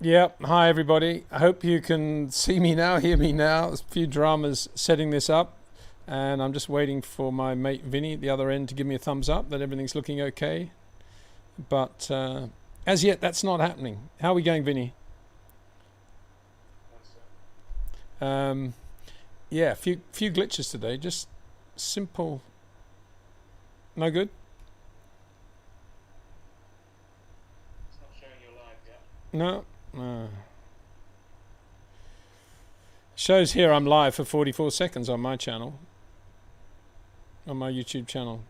Yep. Hi, everybody. I hope you can see me now, hear me now. There's a few dramas setting this up, and I'm just waiting for my mate Vinny at the other end to give me a thumbs up that everything's looking okay. But as yet, that's not happening. How are we going, Vinny? Yeah, few glitches today. Just simple. No good. It's not showing you live yet. No. Shows here I'm live for 44 seconds on my channel, on my YouTube channel.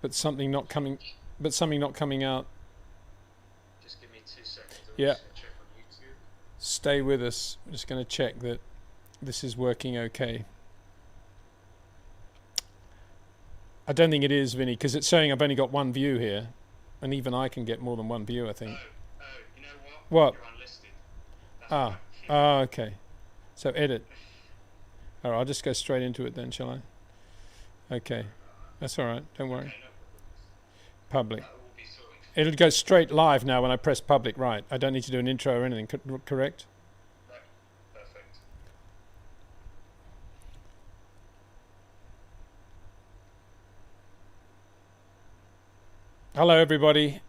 But something not coming out. Just give me 2 seconds. Yeah. Just check on YouTube. Stay with us. I'm just going to check that this is working okay. I don't think it is, Vinny, because it's saying I've only got one view here, and even I can get more than one view, I think. Oh, you know what? What? You're unlisted. That's Okay. So edit. All right, I'll just go straight into it then, shall I? Okay. That's all right. Don't worry. Okay, no Public. That will be sorted. It'll go straight live now when I press public, right? I don't need to do an intro or anything, correct? Right. Perfect. Hello, everybody.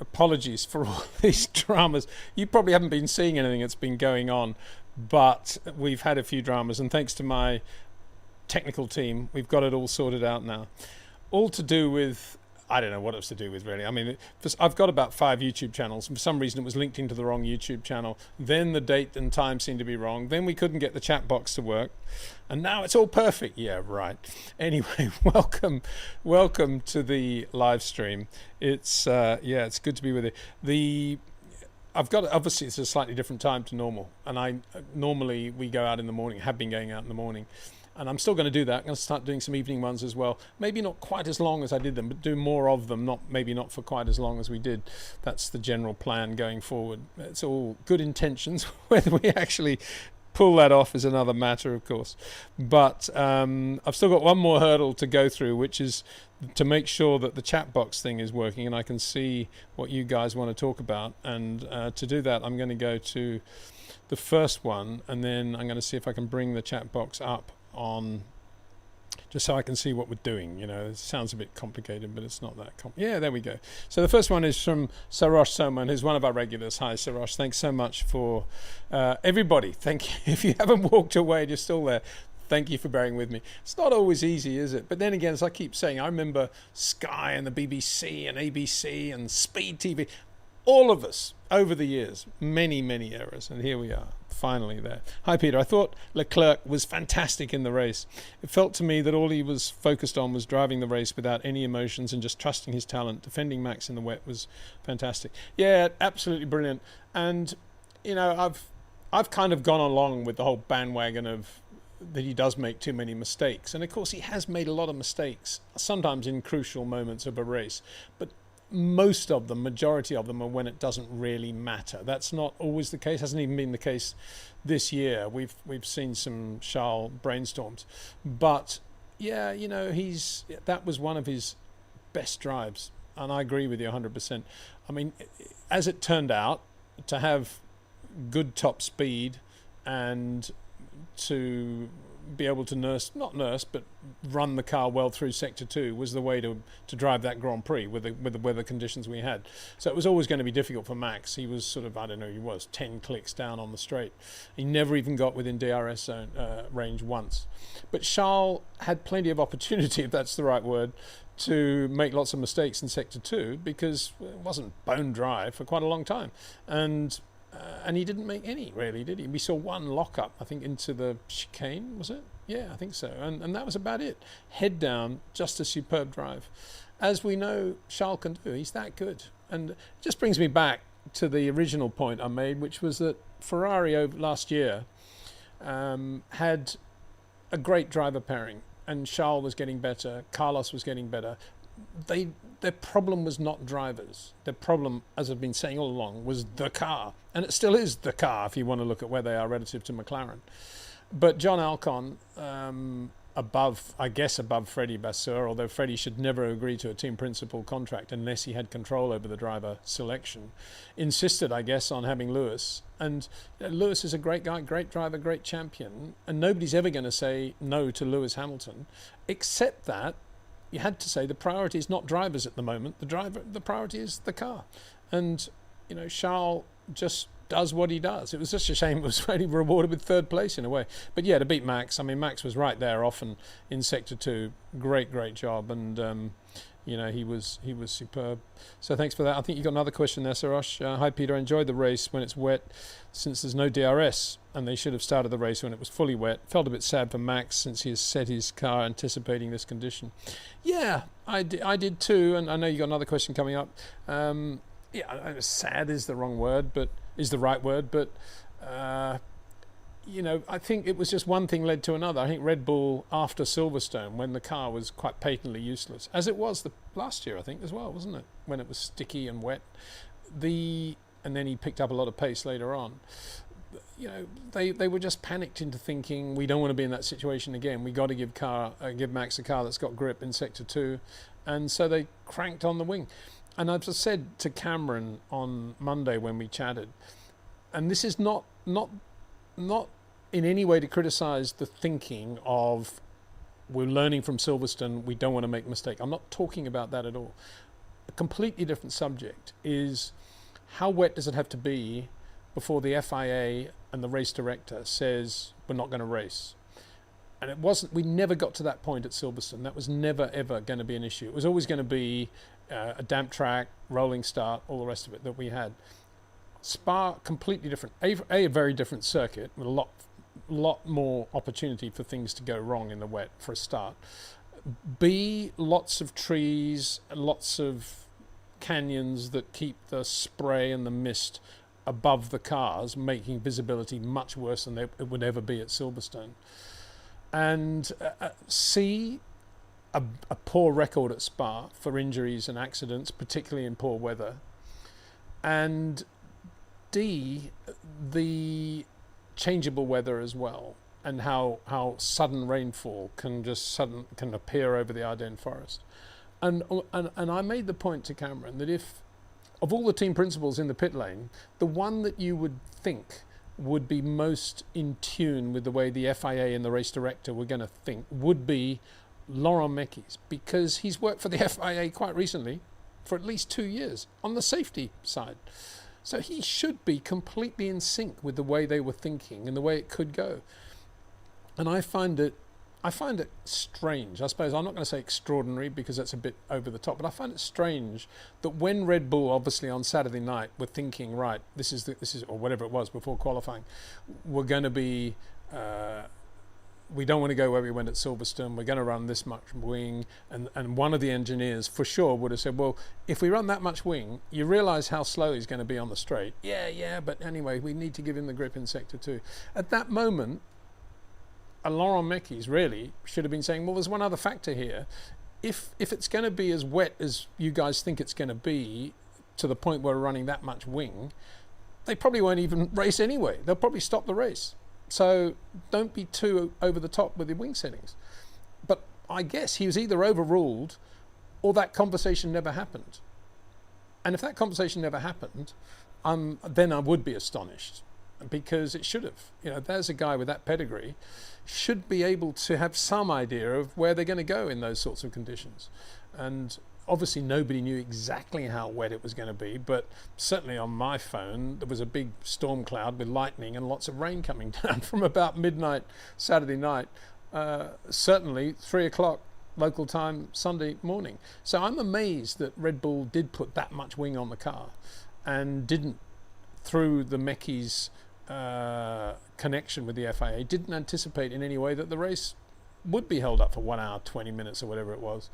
Apologies for all these dramas. You probably haven't been seeing anything that's been going on, but we've had a few dramas, and thanks to my technical team, we've got it all sorted out now. All to do with, I don't know what it's to do with, really. I mean, I've got about 5 YouTube channels, and for some reason it was linked into the wrong YouTube channel. Then the date and time seemed to be wrong. Then we couldn't get the chat box to work. And now it's all perfect. Yeah, right. Anyway, welcome to the live stream. It's it's good to be with you. I've got, obviously it's a slightly different time to normal, and normally we go out in the morning, have been going out in the morning, and I'm still going to do that. I'm going to start doing some evening ones as well. Maybe not quite as long as I did them, but do more of them. Maybe not for quite as long as we did. That's the general plan going forward. It's all good intentions. Whether we actually pull that off is another matter, of course. But I've still got one more hurdle to go through, which is to make sure that the chat box thing is working and I can see what you guys want to talk about. And to do that, I'm going to go to the first one, and then I'm going to see if I can bring the chat box up on, just so I can see what we're doing. You know, it sounds a bit complicated, but it's not that yeah, there we go. So the first one is from Sarosh Soman, who's one of our regulars. Hi, Sarosh. Thanks so much for everybody. Thank you. If you haven't walked away and you're still there, thank you for bearing with me. It's not always easy, is it? But then again, as I keep saying, I remember Sky and the BBC and ABC and Speed TV. All of us, over the years, many eras, and here we are, finally there. Hi, Peter. I thought Leclerc was fantastic in the race. It felt to me that all he was focused on was driving the race without any emotions and just trusting his talent. Defending Max in the wet was fantastic. Yeah, absolutely brilliant. And, you know, I've kind of gone along with the whole bandwagon of that he does make too many mistakes. And, of course, he has made a lot of mistakes, sometimes in crucial moments of a race. But most of them, majority of them, are when it doesn't really matter. That's not always the case. Hasn't even been the case this year. We've seen some Charles brainstorms, but yeah, you know, that was one of his best drives, and I agree with you 100%. I mean, as it turned out, to have good top speed and to be able to but run the car well through sector 2 was the way to drive that Grand Prix with the weather conditions we had. So it was always going to be difficult for Max. He was sort of, I don't know, he was 10 clicks down on the straight. He never even got within DRS zone range once. But Charles had plenty of opportunity, if that's the right word, to make lots of mistakes in sector 2 because it wasn't bone dry for quite a long time. And he didn't make any, really, did he? We saw one lock-up, I think, into the chicane, was it? Yeah, I think so. And that was about it. Head down, just a superb drive. As we know Charles can do, he's that good. And it just brings me back to the original point I made, which was that Ferrari last year had a great driver pairing, and Charles was getting better, Carlos was getting better. Their problem was not drivers. Their problem, as I've been saying all along, was the car. And it still is the car if you want to look at where they are relative to McLaren. But John Alcon above Freddie Vasseur, although Freddie should never agree to a team principal contract unless he had control over the driver selection, insisted, I guess, on having Lewis. And Lewis is a great guy, great driver, great champion, and nobody's ever going to say no to Lewis Hamilton, except that you had to say the priority is not drivers at the moment. The priority is the car. And, Charles just does what he does. It was just a shame it was really rewarded with third place in a way. But yeah, to beat Max, Max was right there often in Sector 2. Great job. And, he was superb. So thanks for that. I think you got another question there, Sarosh. Hi, Peter. I enjoyed the race when it's wet since there's no DRS, and they should have started the race when it was fully wet. Felt a bit sad for Max since he has set his car anticipating this condition. Yeah, I did too. And I know you got another question coming up. Sad is the right word, but I think it was just one thing led to another. I think Red Bull, after Silverstone, when the car was quite patently useless, as it was the last year, I think, as well, wasn't it? When it was sticky and wet. And then he picked up a lot of pace later on. They were just panicked into thinking, we don't want to be in that situation again. We got to give Max a car that's got grip in Sector 2. And so they cranked on the wing. And I've just said to Cameron on Monday when we chatted, and this is not in any way to criticise the thinking of we're learning from Silverstone, we don't want to make a mistake. I'm not talking about that at all. A completely different subject is how wet does it have to be before the FIA and the race director says we're not going to race? And we never got to that point at Silverstone. That was never, ever going to be an issue. It was always going to be a damp track, rolling start, all the rest of it that we had. Spa, completely different. A very different circuit with a lot more opportunity for things to go wrong in the wet for a start. B, lots of trees, lots of canyons that keep the spray and the mist above the cars, making visibility much worse than it would ever be at Silverstone. And C, a poor record at Spa for injuries and accidents, particularly in poor weather. And D, the changeable weather as well, and how sudden rainfall can appear over the Ardennes forest. And I made the point to Cameron that if, of all the team principals in the pit lane, the one that you would think would be most in tune with the way the FIA and the race director were going to think would be Laurent Mekies, because he's worked for the FIA quite recently for at least 2 years on the safety side. So he should be completely in sync with the way they were thinking and the way it could go. And I find it strange. I suppose I'm not going to say extraordinary because that's a bit over the top, but I find it strange that when Red Bull, obviously on Saturday night, were thinking, right, this is or whatever it was before qualifying, we're going to be. We don't want to go where we went at Silverstone. We're going to run this much wing. And one of the engineers for sure would have said, well, if we run that much wing, you realise how slow he's going to be on the straight. Yeah, but anyway, we need to give him the grip in Sector 2. At that moment, Laurent Mekies really should have been saying, well, there's one other factor here. If it's going to be as wet as you guys think it's going to be, to the point where we're running that much wing, they probably won't even race anyway. They'll probably stop the race. So don't be too over the top with your wing settings. But I guess he was either overruled or that conversation never happened. And if that conversation never happened, then I would be astonished, because it should have. There's a guy with that pedigree, should be able to have some idea of where they're going to go in those sorts of conditions. And obviously nobody knew exactly how wet it was going to be, but certainly on my phone there was a big storm cloud with lightning and lots of rain coming down from about midnight Saturday night, certainly 3 o'clock local time Sunday morning. So I'm amazed that Red Bull did put that much wing on the car and didn't, through the Mekies connection with the FIA, didn't anticipate in any way that the race would be held up for 1 hour 20 minutes or whatever it was.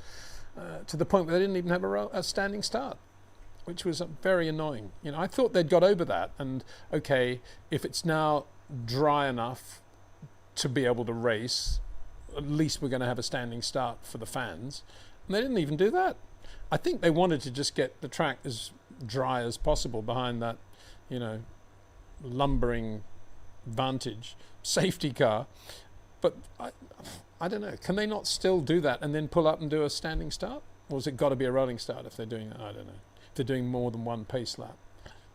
To the point where they didn't even have a standing start, which was very annoying. I thought they'd got over that, and okay, if it's now dry enough to be able to race, at least we're going to have a standing start for the fans. And they didn't even do that. I think they wanted to just get the track as dry as possible behind that, lumbering Vantage safety car. But I don't know. Can they not still do that and then pull up and do a standing start? Or has it got to be a rolling start if they're doing that? I don't know. If they're doing more than one pace lap.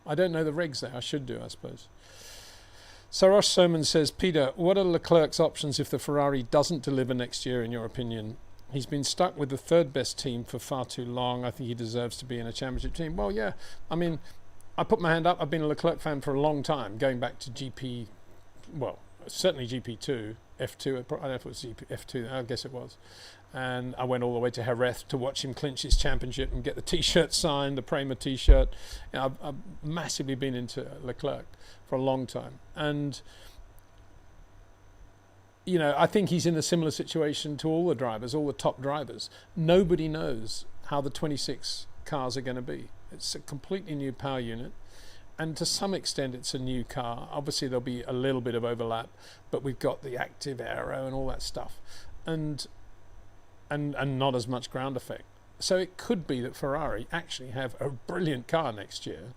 I don't know the regs there. I should do, I suppose. Sarosh Soman says, Peter, what are Leclerc's options if the Ferrari doesn't deliver next year, in your opinion? He's been stuck with the third best team for far too long. I think he deserves to be in a championship team. Well, yeah. I mean, I put my hand up. I've been a Leclerc fan for a long time, going back to GP, well, certainly GP2, F2. I don't know if it was F2. I guess it was. And I went all the way to Jerez to watch him clinch his championship and get the T-shirt signed, the Prema T-shirt. You know, I've massively been into Leclerc for a long time. And, you know, I think he's in a similar situation to all the drivers, all the top drivers. Nobody knows how the 26 cars are going to be. It's a completely new power unit. And to some extent, it's a new car. Obviously, there'll be a little bit of overlap, but we've got the active aero and all that stuff. And not as much ground effect. So it could be that Ferrari actually have a brilliant car next year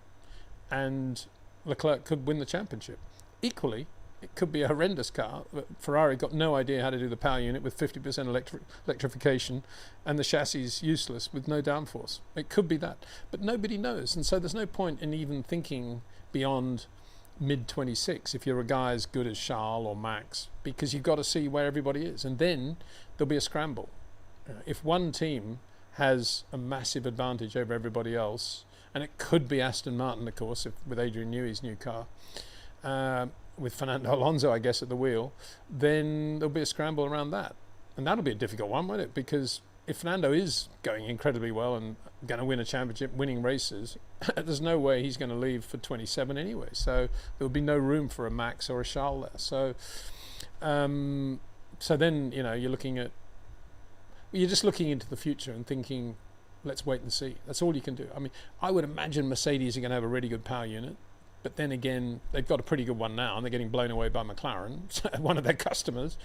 and Leclerc could win the championship. Equally, it could be a horrendous car. Ferrari got no idea how to do the power unit with 50% electrification and the chassis is useless with no downforce. It could be that. But nobody knows. And so there's no point in even thinking beyond mid-26 if you're a guy as good as Charles or Max, because you've got to see where everybody is. And then there'll be a scramble. If one team has a massive advantage over everybody else, and it could be Aston Martin, of course, with Adrian Newey's new car, with Fernando Alonso, I guess, at the wheel, then there'll be a scramble around that. And that'll be a difficult one, won't it? Because if Fernando is going incredibly well and going to win a championship, winning races, there's no way he's going to leave for 27 anyway. So there'll be no room for a Max or a Charles there. So then, you know, you're just looking into the future and thinking, let's wait and see. That's all you can do. I mean, I would imagine Mercedes are going to have a really good power unit, but then again, they've got a pretty good one now, and they're getting blown away by McLaren, one of their customers.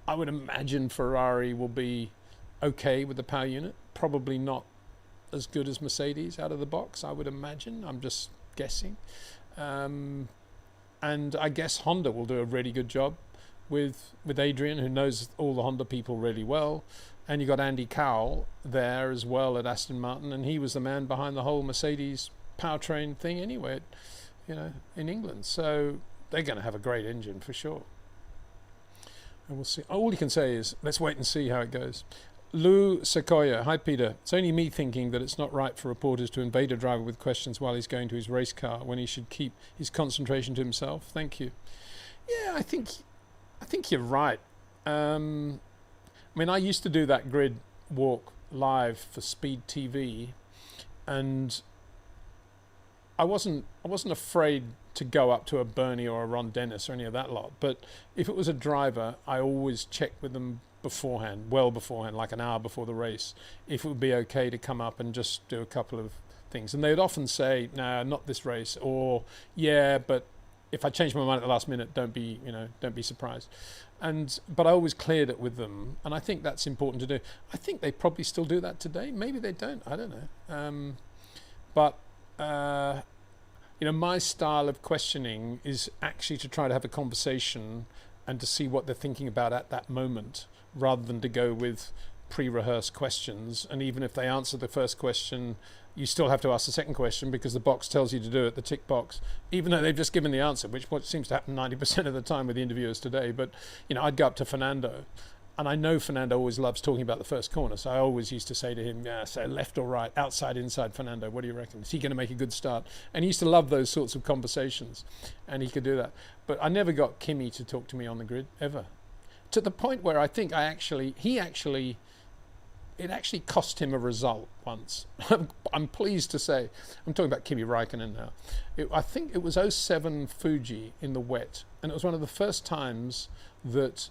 I would imagine Ferrari will be okay with the power unit, probably not as good as Mercedes out of the box, I would imagine. I'm just guessing. And I guess Honda will do a really good job with Adrian, who knows all the Honda people really well. And you got Andy Cowell there as well at Aston Martin, and he was the man behind the whole Mercedes powertrain thing anyway, you know, in England. So they're going to have a great engine for sure. And we'll see. All you can say is let's wait and see how it goes. Lou Sequoia, hi Peter. It's only me thinking that it's not right for reporters to invade a driver with questions while he's going to his race car when he should keep his concentration to himself. Thank you. Yeah, I think you're right. I mean, I used to do that grid walk live for Speed TV, and I wasn't afraid to go up to a Bernie or a Ron Dennis or any of that lot. But if it was a driver, I always checked with them beforehand, well beforehand, like an hour before the race, if it would be okay to come up and just do a couple of things. And they would often say, "No, not this race," or "Yeah, but if I change my mind at the last minute, don't be surprised." But I always cleared it with them, and I think that's important to do. I think they probably still do that today. Maybe they don't. I don't know. But my style of questioning is actually to try to have a conversation and to see what they're thinking about at that moment, rather than to go with pre-rehearsed questions. And even if they answer the first question, you still have to ask the second question because the box tells you to do it, the tick box, even though they've just given the answer, which seems to happen 90% of the time with the interviewers today. But, I'd go up to Fernando, and I know Fernando always loves talking about the first corner, so I always used to say to him, say left or right, outside, inside, Fernando, what do you reckon? Is he going to make a good start? And he used to love those sorts of conversations, and he could do that. But I never got Kimi to talk to me on the grid, ever. To the point where I think it actually cost him a result once. I'm pleased to say. I'm talking about Kimi Räikkönen now. I think it was '07 Fuji in the wet, and it was one of the first times that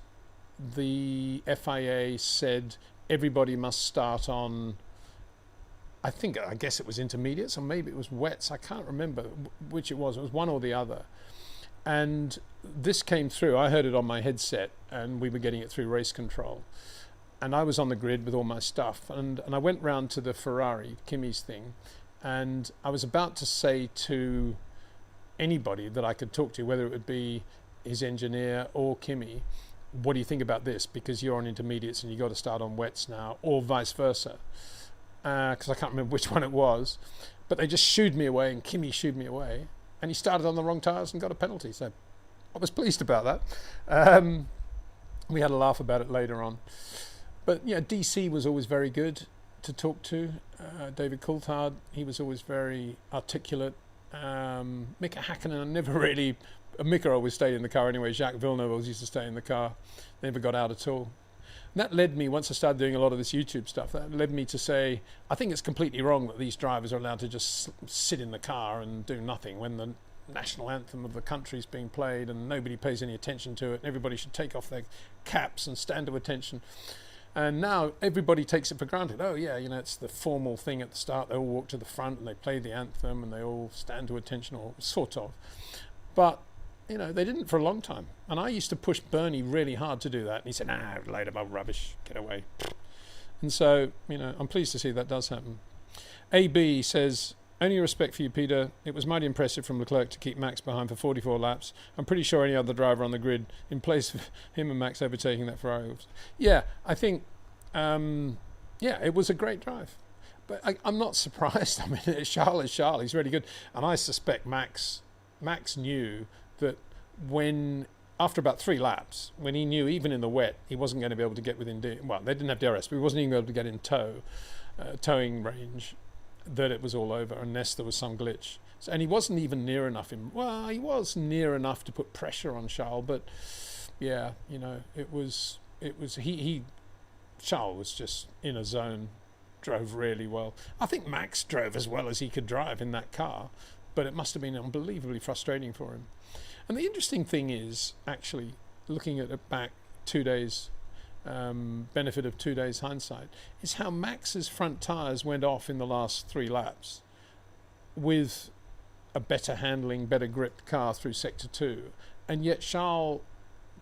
the FIA said everybody must start on, I guess it was intermediates, or maybe it was wets. I can't remember which it was. It was one or the other. And this came through. I heard it on my headset, and we were getting it through race control. And I was on the grid with all my stuff, and I went round to the Ferrari, Kimi's thing, and I was about to say to anybody that I could talk to, whether it would be his engineer or Kimi, what do you think about this? Because you're on intermediates and you got to start on wets now, or vice versa. Because I can't remember which one it was. But they just shooed me away, and Kimi shooed me away. And he started on the wrong tyres and got a penalty. So I was pleased about that. We had a laugh about it later on. But yeah, DC was always very good to talk to. David Coulthard, he was always very articulate. Mika Hakkinen never really... Mika always stayed in the car anyway. Jacques Villeneuve always used to stay in the car. Never got out at all. And that led me, once I started doing a lot of this YouTube stuff, that led me to say, I think it's completely wrong that these drivers are allowed to just sit in the car and do nothing when the national anthem of the country is being played and nobody pays any attention to it. And everybody should take off their caps and stand to attention. And now everybody takes it for granted. Oh yeah, you know, it's the formal thing at the start. They all walk to the front and they play the anthem and they all stand to attention, or sort of. But you know, they didn't for a long time. And I used to push Bernie really hard to do that. And he said, nah, load of old rubbish, get away. And so, you know, I'm pleased to see that does happen. AB says, only respect for you, Peter. It was mighty impressive from Leclerc to keep Max behind for 44 laps. I'm pretty sure any other driver on the grid, in place of him and Max overtaking that Ferrari. Yeah, I think, yeah, it was a great drive. But I'm not surprised. I mean, Charles is Charles. He's really good. And I suspect Max knew that when, after about 3 laps, when he knew even in the wet he wasn't going to be able to get within, well, they didn't have DRS, but he wasn't even able to get in towing range, that it was all over unless there was some glitch. So, and he wasn't even near enough. Well, he was near enough to put pressure on Charles, but yeah, you know, Charles was just in a zone, drove really well. I think Max drove as well as he could drive in that car, but it must have been unbelievably frustrating for him. And the interesting thing is, actually, looking at it back 2 days, benefit of 2 days hindsight, is how Max's front tyres went off in the last 3 laps with a better handling, better gripped car through Sector 2. And yet Charles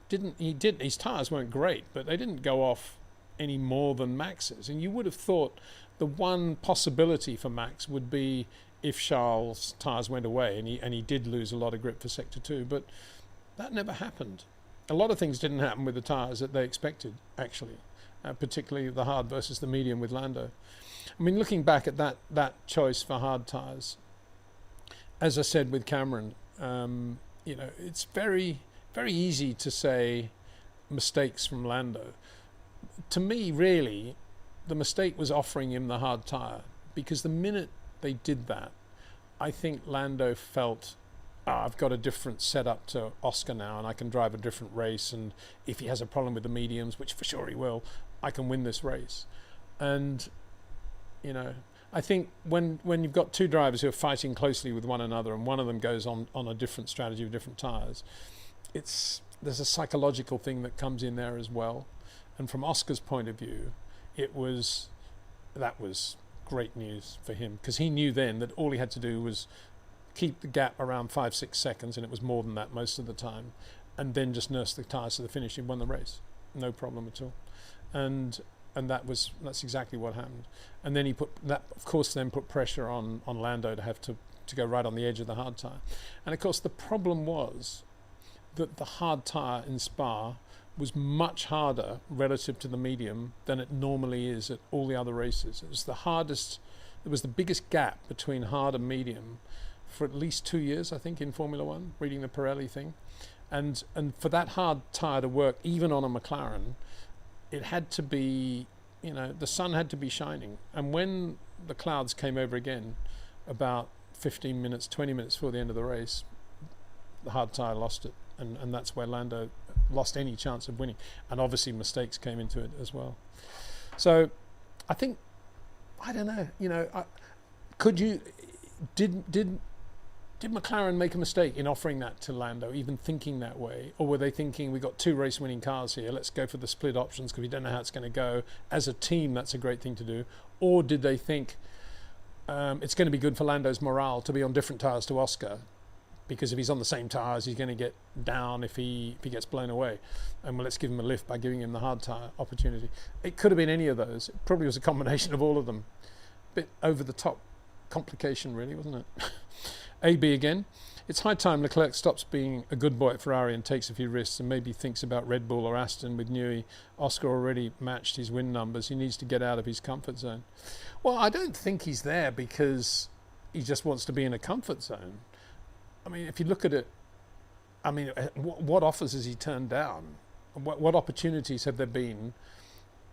his tyres weren't great, but they didn't go off any more than Max's. And you would have thought the one possibility for Max would be if Charles' tyres went away, and he did lose a lot of grip for Sector 2, but that never happened. A lot of things didn't happen with the tyres that they expected, actually, particularly the hard versus the medium with Lando. I mean, looking back at that choice for hard tyres, as I said with Cameron, you know, it's very, very easy to say mistakes from Lando. To me, really, the mistake was offering him the hard tyre, because the minute they did that, I think Lando felt, I've got a different setup to Oscar now, and I can drive a different race, and if he has a problem with the mediums, which for sure he will, I can win this race. And you know, I think when you've got 2 drivers who are fighting closely with one another, and one of them goes on a different strategy with different tyres, there's a psychological thing that comes in there as well. And from Oscar's point of view, that was great news for him, because he knew then that all he had to do was keep the gap around 5-6 seconds, and it was more than that most of the time, and then just nurse the tyres to the finish. He won the race, no problem at all. And that's exactly what happened. And then he put pressure on Lando to have to go right on the edge of the hard tyre. And of course the problem was that the hard tyre in Spa was much harder relative to the medium than it normally is at all the other races. It was the hardest, it was the biggest gap between hard and medium for at least 2 years, I think, in Formula One, reading the Pirelli thing. And for that hard tyre to work, even on a McLaren, it had to be, you know, the sun had to be shining. And when the clouds came over again, about 15 minutes, 20 minutes before the end of the race, the hard tyre lost it. And that's where Lando lost any chance of winning. And obviously mistakes came into it as well. So I think, I don't know, you know, did McLaren make a mistake in offering that to Lando, even thinking that way? Or were they thinking, we got 2 race-winning cars here, let's go for the split options because we don't know how it's going to go. As a team, that's a great thing to do. Or did they think it's going to be good for Lando's morale to be on different tyres to Oscar, because if he's on the same tyres, he's going to get down if he gets blown away. And well, let's give him a lift by giving him the hard tyre opportunity. It could have been any of those. It probably was a combination of all of them. Bit over the top complication, really, wasn't it? AB again. It's high time Leclerc stops being a good boy at Ferrari and takes a few risks and maybe thinks about Red Bull or Aston with Newey. Oscar already matched his win numbers. He needs to get out of his comfort zone. Well, I don't think he's there because he just wants to be in a comfort zone. I mean, if you look at it, I mean, what offers has he turned down? What opportunities have there been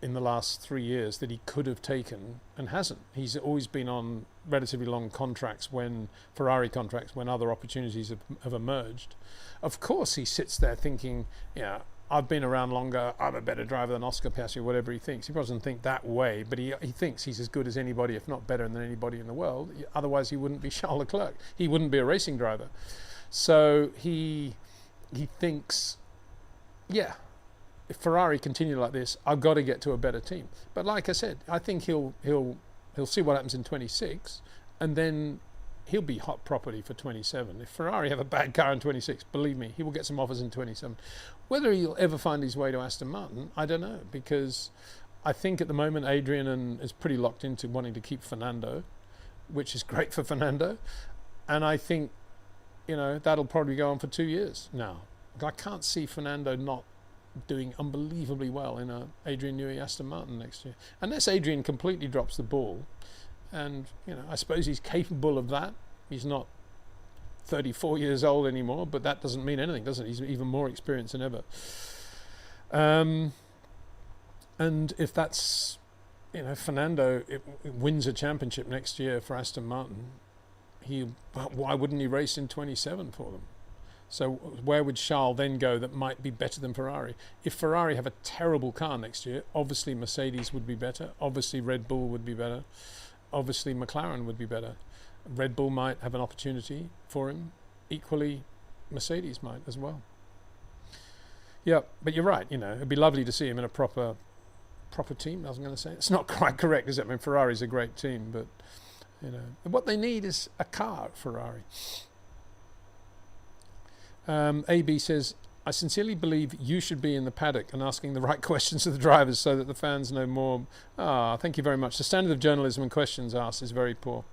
in the last 3 years that he could have taken and hasn't? He's always been on relatively long contracts, Ferrari contracts, when other opportunities have emerged. Of course he sits there thinking, yeah, I've been around longer, I'm a better driver than Oscar Piastri, whatever he thinks. He doesn't think that way, but he thinks he's as good as anybody, if not better than anybody in the world. Otherwise he wouldn't be Charles Leclerc. He wouldn't be a racing driver. So he thinks, yeah, if Ferrari continue like this, I've got to get to a better team. But like I said, I think he'll see what happens in 26, and then he'll be hot property for 27. If Ferrari have a bad car in 26, believe me, he will get some offers in 27. Whether he'll ever find his way to Aston Martin, I don't know, because I think at the moment Adrian is pretty locked into wanting to keep Fernando, which is great for Fernando, and I think, you know, that'll probably go on for 2 years now. I can't see Fernando not doing unbelievably well in a Adrian Newey Aston Martin next year, unless Adrian completely drops the ball. And you know, I suppose he's capable of that. He's not 34 years old anymore, but that doesn't mean anything, does it? He's even more experienced than ever. And if that's, you know, Fernando wins a championship next year for Aston Martin, why wouldn't he race in 27 for them? So where would Charles then go that might be better than Ferrari? If Ferrari have a terrible car next year, obviously Mercedes would be better. Obviously Red Bull would be better. Obviously McLaren would be better. Red Bull might have an opportunity for him. Equally, Mercedes might as well. Yeah, but you're right. You know, it'd be lovely to see him in a proper team. I was going to say it's not quite correct, is it? I mean, Ferrari's a great team, but you know, what they need is a car at Ferrari. AB says, I sincerely believe you should be in the paddock and asking the right questions to the drivers so that the fans know more. Thank you very much. The standard of journalism and questions asked is very poor.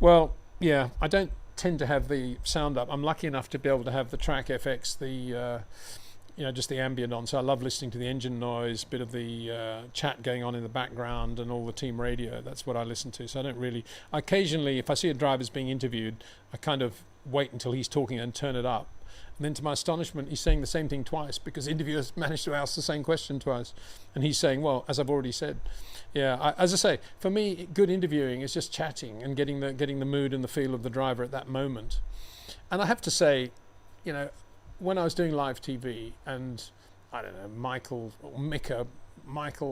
Well, yeah, I don't tend to have the sound up. I'm lucky enough to be able to have the track FX, just the ambient on. So I love listening to the engine noise, bit of the chat going on in the background and all the team radio. That's what I listen to. So I don't really, occasionally, if I see a driver's being interviewed, I kind of wait until he's talking and turn it up. And then to my astonishment, he's saying the same thing twice because interviewers managed to ask the same question twice. And he's saying, well, as I've already said. Yeah, as I say, for me, good interviewing is just chatting and getting the mood and the feel of the driver at that moment. And I have to say, you know, when I was doing live TV and, I don't know, Michael,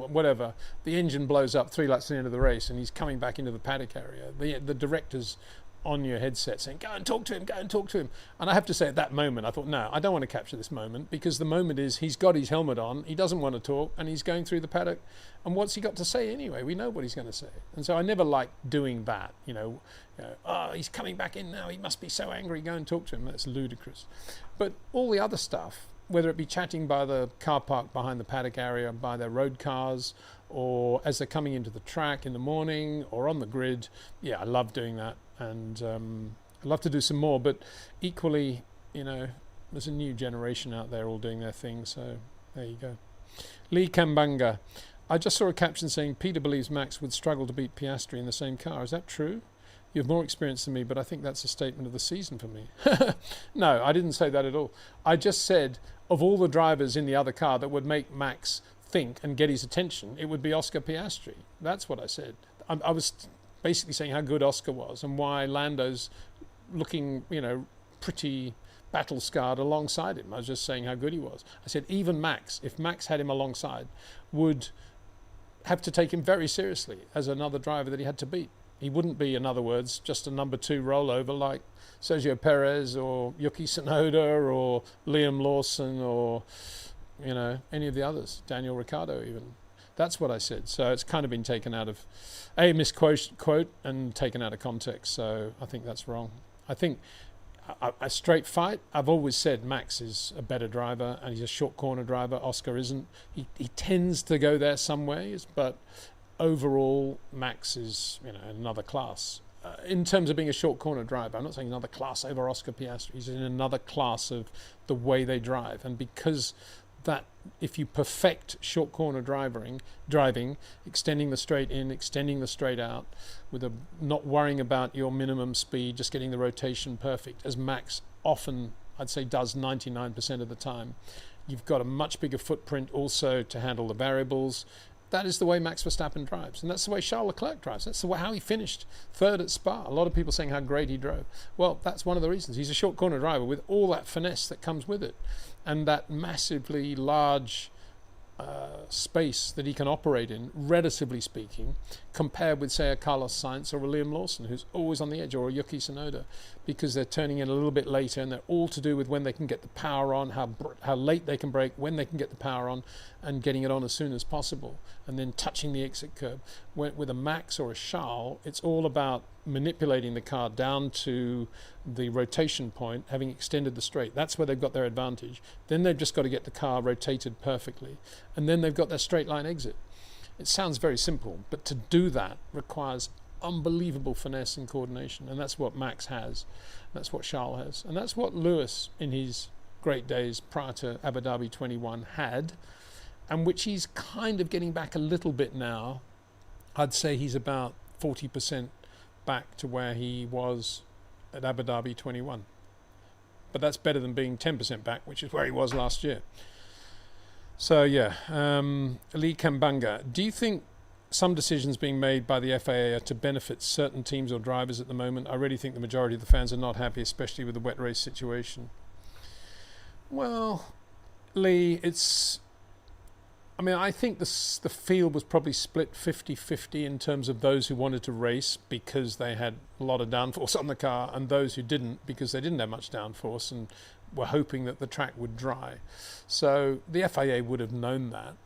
whatever, the engine blows up 3 laps to the end of the race and he's coming back into the paddock area, the director's on your headset saying, go and talk to him. And I have to say at that moment, I thought, no, I don't want to capture this moment because the moment is he's got his helmet on, he doesn't want to talk, and he's going through the paddock. And what's he got to say anyway? We know what he's going to say. And so I never liked doing that, he's coming back in now, he must be so angry, go and talk to him. That's ludicrous. But all the other stuff, whether it be chatting by the car park behind the paddock area, by their road cars, or as they're coming into the track in the morning or on the grid, yeah, I love doing that. And I'd love to do some more, but equally, you know, there's a new generation out there all doing their thing, so there you go. Lee Kambanga, I just saw a caption saying Peter believes Max would struggle to beat Piastri in the same car. Is that true? You have more experience than me, but I think that's a statement of the season for me. No, I didn't say that at all. I just said of all the drivers in the other car that would make Max think and get his attention, it would be Oscar Piastri. That's what I said. I was basically saying how good Oscar was and why Lando's looking, you know, pretty battle scarred alongside him. I was just saying how good he was. I said even Max, if Max had him alongside, would have to take him very seriously as another driver that he had to beat. He wouldn't be, in other words, just a number 2 rollover like Sergio Perez or Yuki Tsunoda or Liam Lawson or, you know, any of the others, Daniel Ricciardo even. That's what I said. So it's kind of been taken out of a misquote and taken out of context. So I think that's wrong. I think a straight fight, I've always said Max is a better driver and he's a short corner driver. Oscar isn't. He tends to go there some ways, but overall Max is, you know, another class. in terms of being a short corner driver, I'm not saying another class over Oscar Piastri. He's in another class of the way they drive, and because that, if you perfect short corner driving, extending the straight in, extending the straight out, with a not worrying about your minimum speed, just getting the rotation perfect, as Max often, I'd say, does 99% of the time. You've got a much bigger footprint also to handle the variables. That is the way Max Verstappen drives, and that's the way Charles Leclerc drives. That's the way how he finished third at Spa. A lot of people saying how great he drove. Well, that's one of the reasons. He's a short corner driver with all that finesse that comes with it, and that massively large space that he can operate in, relatively speaking, compared with, say, a Carlos Sainz or a Liam Lawson, who's always on the edge, or a Yuki Tsunoda, because they're turning in a little bit later, and they're all to do with when they can get the power on, how late they can brake, when they can get the power on, and getting it on as soon as possible, and then touching the exit curb. With a Max or a Charles, it's all about manipulating the car down to the rotation point, having extended the straight. That's where they've got their advantage. Then they've just got to get the car rotated perfectly, and then they've got their straight line exit. It sounds very simple, but to do that requires unbelievable finesse and coordination, and that's what Max has, that's what Charles has, and that's what Lewis in his great days prior to Abu Dhabi 21 had, and which he's kind of getting back a little bit now. I'd say he's about 40% back to where he was at Abu Dhabi 21, but that's better than being 10% back, which is where he was last year. So yeah, Lee Kambanga, do you think some decisions being made by the FAA are to benefit certain teams or drivers at the moment? I really think the majority of the fans are not happy, especially with the wet race situation. Well, Lee, I think the field was probably split 50-50 in terms of those who wanted to race because they had a lot of downforce on the car, and those who didn't because they didn't have much downforce and were hoping that the track would dry. So the FIA would have known that,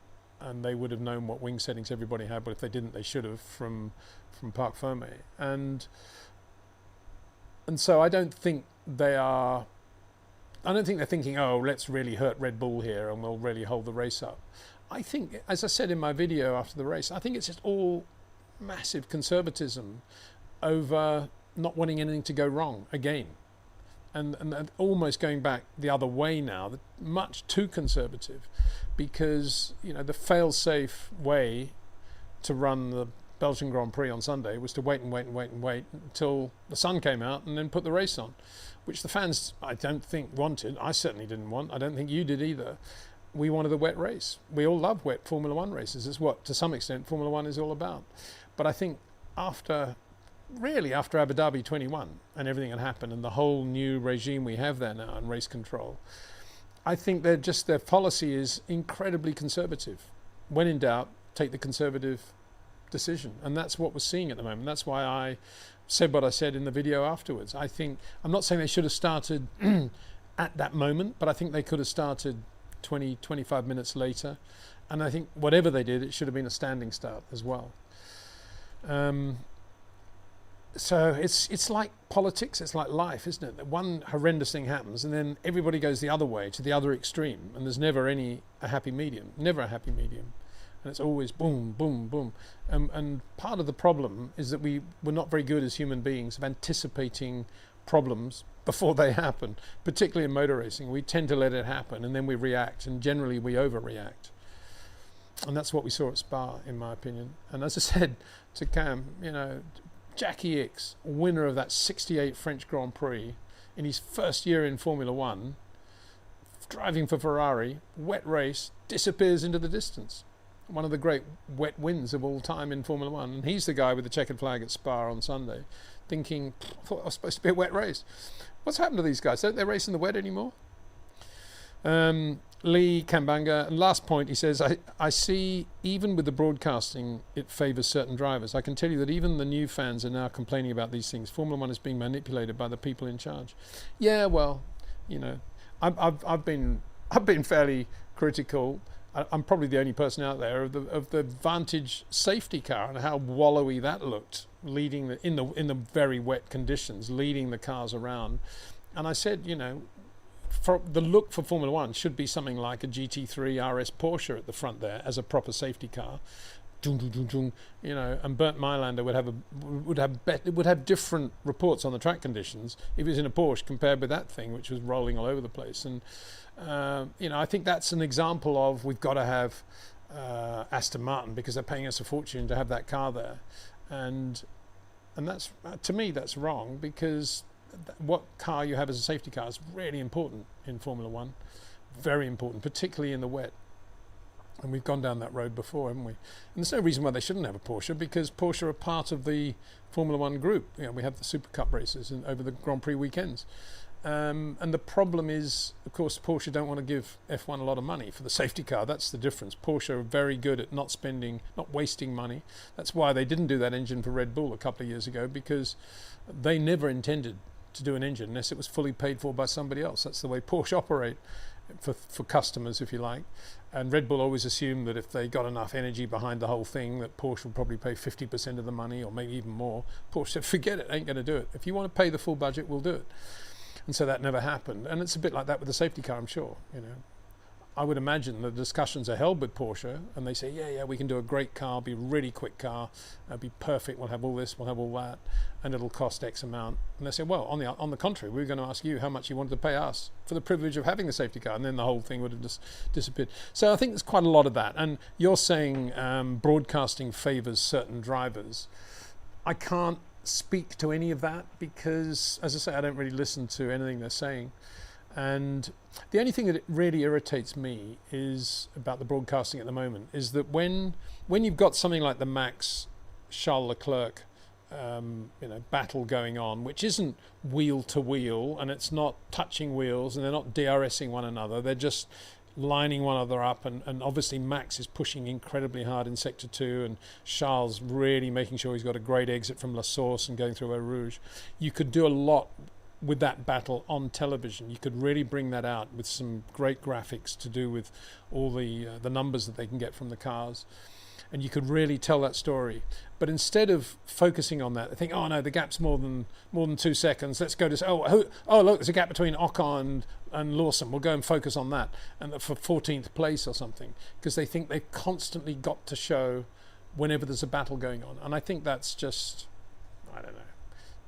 and they would have known what wing settings everybody had, but if they didn't, they should have from Parc Ferme. And so I don't think they're thinking, oh, let's really hurt Red Bull here and we'll really hold the race up. I think, as I said in my video after the race, I think it's just all massive conservatism over not wanting anything to go wrong again. And almost going back the other way now, much too conservative, because the fail-safe way to run the Belgian Grand Prix on Sunday was to wait until the sun came out and then put the race on, which the fans, I don't think, wanted. I certainly didn't want. I don't think you did either. We wanted a wet race. We all love wet Formula One races. It's what, to some extent, Formula One is all about. But I think after Abu Dhabi 21 and everything had happened and the whole new regime we have there now in race control, I think their policy is incredibly conservative. When in doubt, take the conservative decision. And that's what we're seeing at the moment. That's why I said what I said in the video afterwards. I'm not saying they should have started at that moment, but I think they could have started 20-25 minutes later, and I think whatever they did, it should have been a standing start as well. So it's like politics, it's like life, isn't it? That one horrendous thing happens and then everybody goes the other way, to the other extreme, and there's never a happy medium, and it's always boom, boom, boom. And part of the problem is that we're not very good as human beings of anticipating problems before they happen, particularly in motor racing. We tend to let it happen and then we react, and generally we overreact. And that's what we saw at Spa, in my opinion. And as I said to Cam, Jackie Ickx, winner of that 68 French Grand Prix in his first year in Formula One, driving for Ferrari, wet race, disappears into the distance. One of the great wet wins of all time in Formula One. And he's the guy with the checkered flag at Spa on Sunday, thinking, I thought it was supposed to be a wet race. What's happened to these guys? Don't they race in the wet anymore? Lee Kambanga, and last point, he says, I see, even with the broadcasting, it favours certain drivers. I can tell you that even the new fans are now complaining about these things. Formula One is being manipulated by the people in charge. Yeah, well, I've been fairly critical. I'm probably the only person out there of the Vantage safety car and how wallowy that looked, leading in the very wet conditions, leading the cars around. And I said, for the look for Formula One should be something like a GT3 RS Porsche at the front there as a proper safety car. you know, and Bernd Mailander would have different reports on the track conditions if he was in a Porsche compared with that thing, which was rolling all over the place. And you know, I think that's an example of we've got to have Aston Martin because they're paying us a fortune to have that car there, and that's to me that's wrong, because what car you have as a safety car is really important in Formula One, very important, particularly in the wet. And we've gone down that road before, haven't we? And there's no reason why they shouldn't have a Porsche, because Porsche are part of the Formula One group. You know, we have the Super Cup races over the Grand Prix weekends. And the problem is, of course, Porsche don't want to give F1 a lot of money for the safety car. That's the difference. Porsche are very good at not wasting money. That's why they didn't do that engine for Red Bull a couple of years ago, because they never intended to do an engine unless it was fully paid for by somebody else. That's the way Porsche operate for customers, if you like. And Red Bull always assumed that if they got enough energy behind the whole thing, that Porsche would probably pay 50% of the money, or maybe even more. Porsche said, forget it, ain't going to do it. If you want to pay the full budget, we'll do it. And so that never happened. And it's a bit like that with the safety car, I'm sure. You know, I would imagine the discussions are held with Porsche, and they say, yeah, we can do a great car, be a really quick car, be perfect, we'll have all this, we'll have all that, and it'll cost X amount. And they say, well, on the contrary, we're going to ask you how much you wanted to pay us for the privilege of having the safety car, and then the whole thing would have just disappeared. So I think there's quite a lot of that. And you're saying broadcasting favours certain drivers. I can't speak to any of that because, as I say, I don't really listen to anything they're saying. And the only thing that it really irritates me is about the broadcasting at the moment is that when you've got something like the Max Charles Leclerc battle going on, which isn't wheel to wheel, and it's not touching wheels, and they're not DRSing one another, they're just lining one another up, and obviously Max is pushing incredibly hard in Sector 2, and Charles really making sure he's got a great exit from La Source and going through Eau Rouge. You could do a lot with that battle on television. You could really bring that out with some great graphics to do with all the numbers that they can get from the cars, and you could really tell that story. But instead of focusing on that, they think, oh no, the gap's more than 2 seconds, let's go to look, there's a gap between Ocon and Lawson, we'll go and focus on that, and for 14th place or something, because they think they've constantly got to show whenever there's a battle going on. And I think that's just, I don't know,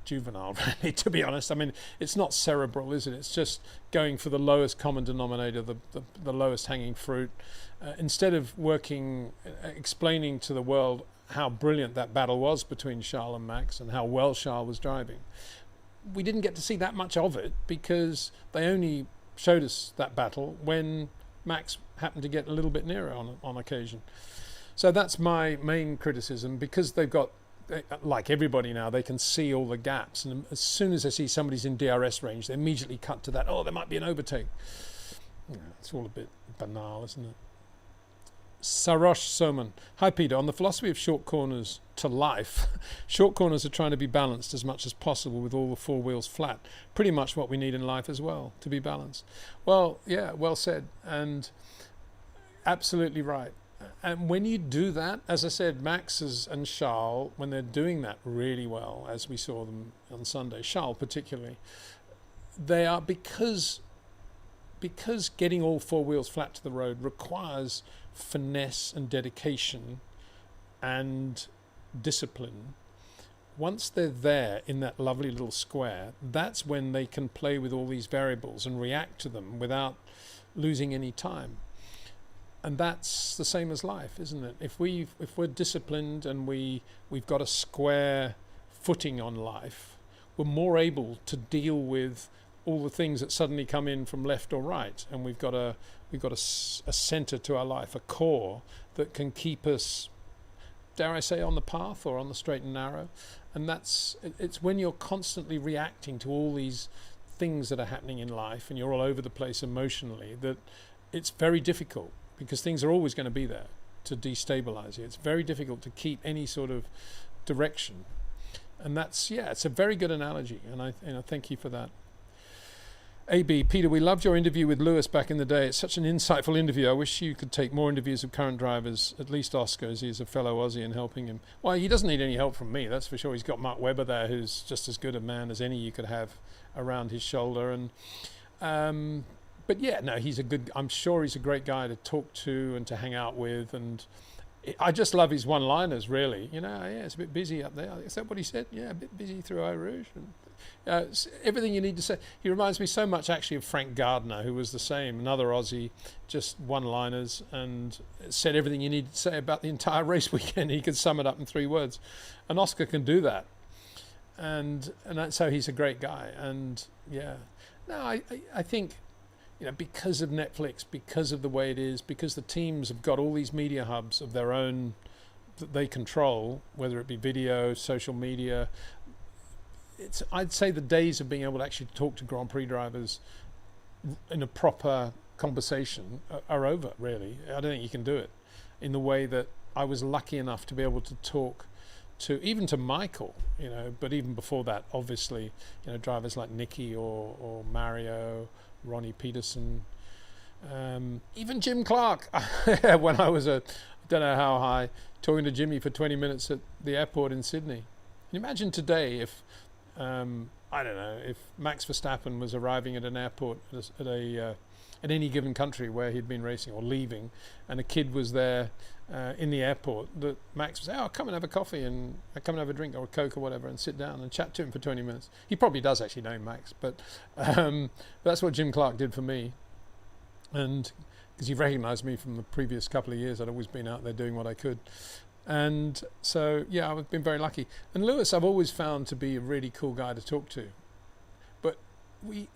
juvenile, really, to be honest. I mean, it's not cerebral, is it? It's just going for the lowest common denominator, the lowest hanging fruit, instead of explaining to the world how brilliant that battle was between Charles and Max and how well Charles was driving. We didn't get to see that much of it because they only showed us that battle when Max happened to get a little bit nearer on occasion. So that's my main criticism, because they've got, like everybody now, they can see all the gaps, and as soon as they see somebody's in DRS range, they immediately cut to that. Oh, there might be an overtake. Yeah, it's all a bit banal, isn't it? Sarosh Soman. Hi Peter, on the philosophy of short corners to life, short corners are trying to be balanced as much as possible with all the four wheels flat. Pretty much what we need in life as well, to be balanced. Well, yeah, well said, and absolutely right. And when you do that, as I said, Max and Charles, when they're doing that really well, as we saw them on Sunday, Charles particularly, they are, because getting all four wheels flat to the road requires finesse and dedication and discipline. Once they're there in that lovely little square, that's when they can play with all these variables and react to them without losing any time. And that's the same as life, isn't it? If we're disciplined and we've got a square footing on life, we're more able to deal with all the things that suddenly come in from left or right, and we've got a center to our life, a core that can keep us, dare I say, on the path or on the straight and narrow. And it's when you're constantly reacting to all these things that are happening in life, and you're all over the place emotionally, that it's very difficult, because things are always going to be there to destabilize you. It's very difficult to keep any sort of direction. And it's a very good analogy, and I thank you for that. AB, Peter, we loved your interview with Lewis back in the day. It's such an insightful interview. I wish you could take more interviews of current drivers, at least Oscar, as he's a fellow Aussie, and helping him. Well, he doesn't need any help from me, that's for sure. He's got Mark Webber there, who's just as good a man as any you could have around his shoulder. And but yeah, no, I'm sure he's a great guy to talk to and to hang out with. And I just love his one-liners, really. You know, yeah, it's a bit busy up there. Is that what he said? Yeah, a bit busy through Eau Rouge. And, everything you need to say. He reminds me so much, actually, of Frank Gardner, who was the same, another Aussie, just one-liners, and said everything you need to say about the entire race weekend. He could sum it up in 3 words. And Oscar can do that. And that's how he's a great guy. And, yeah. No, I think, you know, because of Netflix, because of the way it is, because the teams have got all these media hubs of their own that they control, whether it be video, social media, I'd say the days of being able to actually talk to Grand Prix drivers in a proper conversation are over, really. I don't think you can do it in the way that I was lucky enough to be able to talk to, even to Michael, you know, but even before that, obviously, you know, drivers like Nicky or Mario, Ronnie Peterson, even Jim Clark. When I was I don't know how high, talking to Jimmy for 20 minutes at the airport in Sydney. Can you imagine today if, I don't know, if Max Verstappen was arriving at an airport at any given country where he'd been racing or leaving, and a kid was there in the airport, that Max would say, oh, come and have a coffee and come and have a drink or a Coke or whatever, and sit down and chat to him for 20 minutes. He probably does actually know Max, but that's what Jim Clark did for me. And because he recognised me from the previous couple of years, I'd always been out there doing what I could. And so, yeah, I've been very lucky. And Lewis, I've always found to be a really cool guy to talk to. But we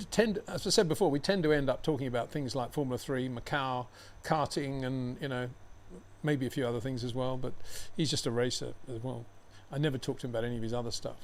tend, as I said before, we tend to end up talking about things like Formula 3, Macau, karting, and, you know, maybe a few other things as well. But he's just a racer as well. I never talked to him about any of his other stuff.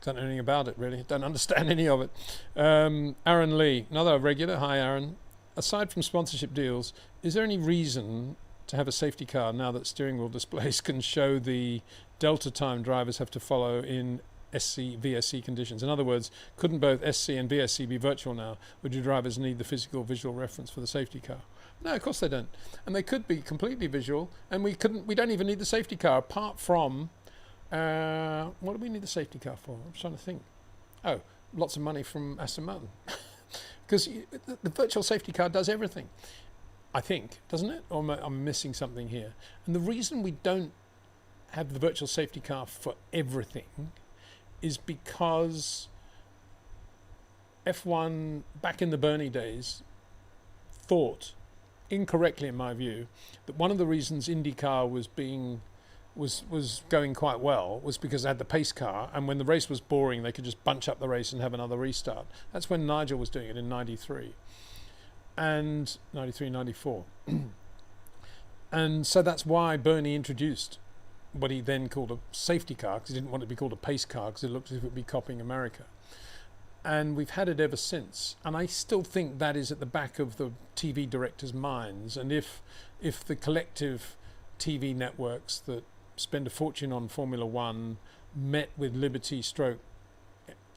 Don't know anything about it, really. Don't understand any of it. Aaron Lee, another regular. Hi, Aaron. Aside from sponsorship deals, is there any reason to have a safety car now that steering wheel displays can show the delta time drivers have to follow in SC, VSC conditions? In other words, couldn't both SC and VSC be virtual now? Would your drivers need the physical visual reference for the safety car? No, of course they don't. And they could be completely visual, and we don't even need the safety car apart from, what do we need the safety car for? I'm trying to think. Oh, lots of money from Aston Martin. Because the virtual safety car does everything, I think, doesn't it? Or I'm missing something here. And the reason we don't have the virtual safety car for everything is because F1, back in the Bernie days, thought, incorrectly in my view, that one of the reasons IndyCar was going quite well was because they had the pace car, and when the race was boring they could just bunch up the race and have another restart. That's when Nigel was doing it in 93 and 93, 94. And so that's why Bernie introduced what he then called a safety car, because he didn't want it to be called a pace car because it looked as if it would be copying America. And we've had it ever since, and I still think that is at the back of the TV directors' minds. And if the collective TV networks that spend a fortune on Formula One met with Liberty stroke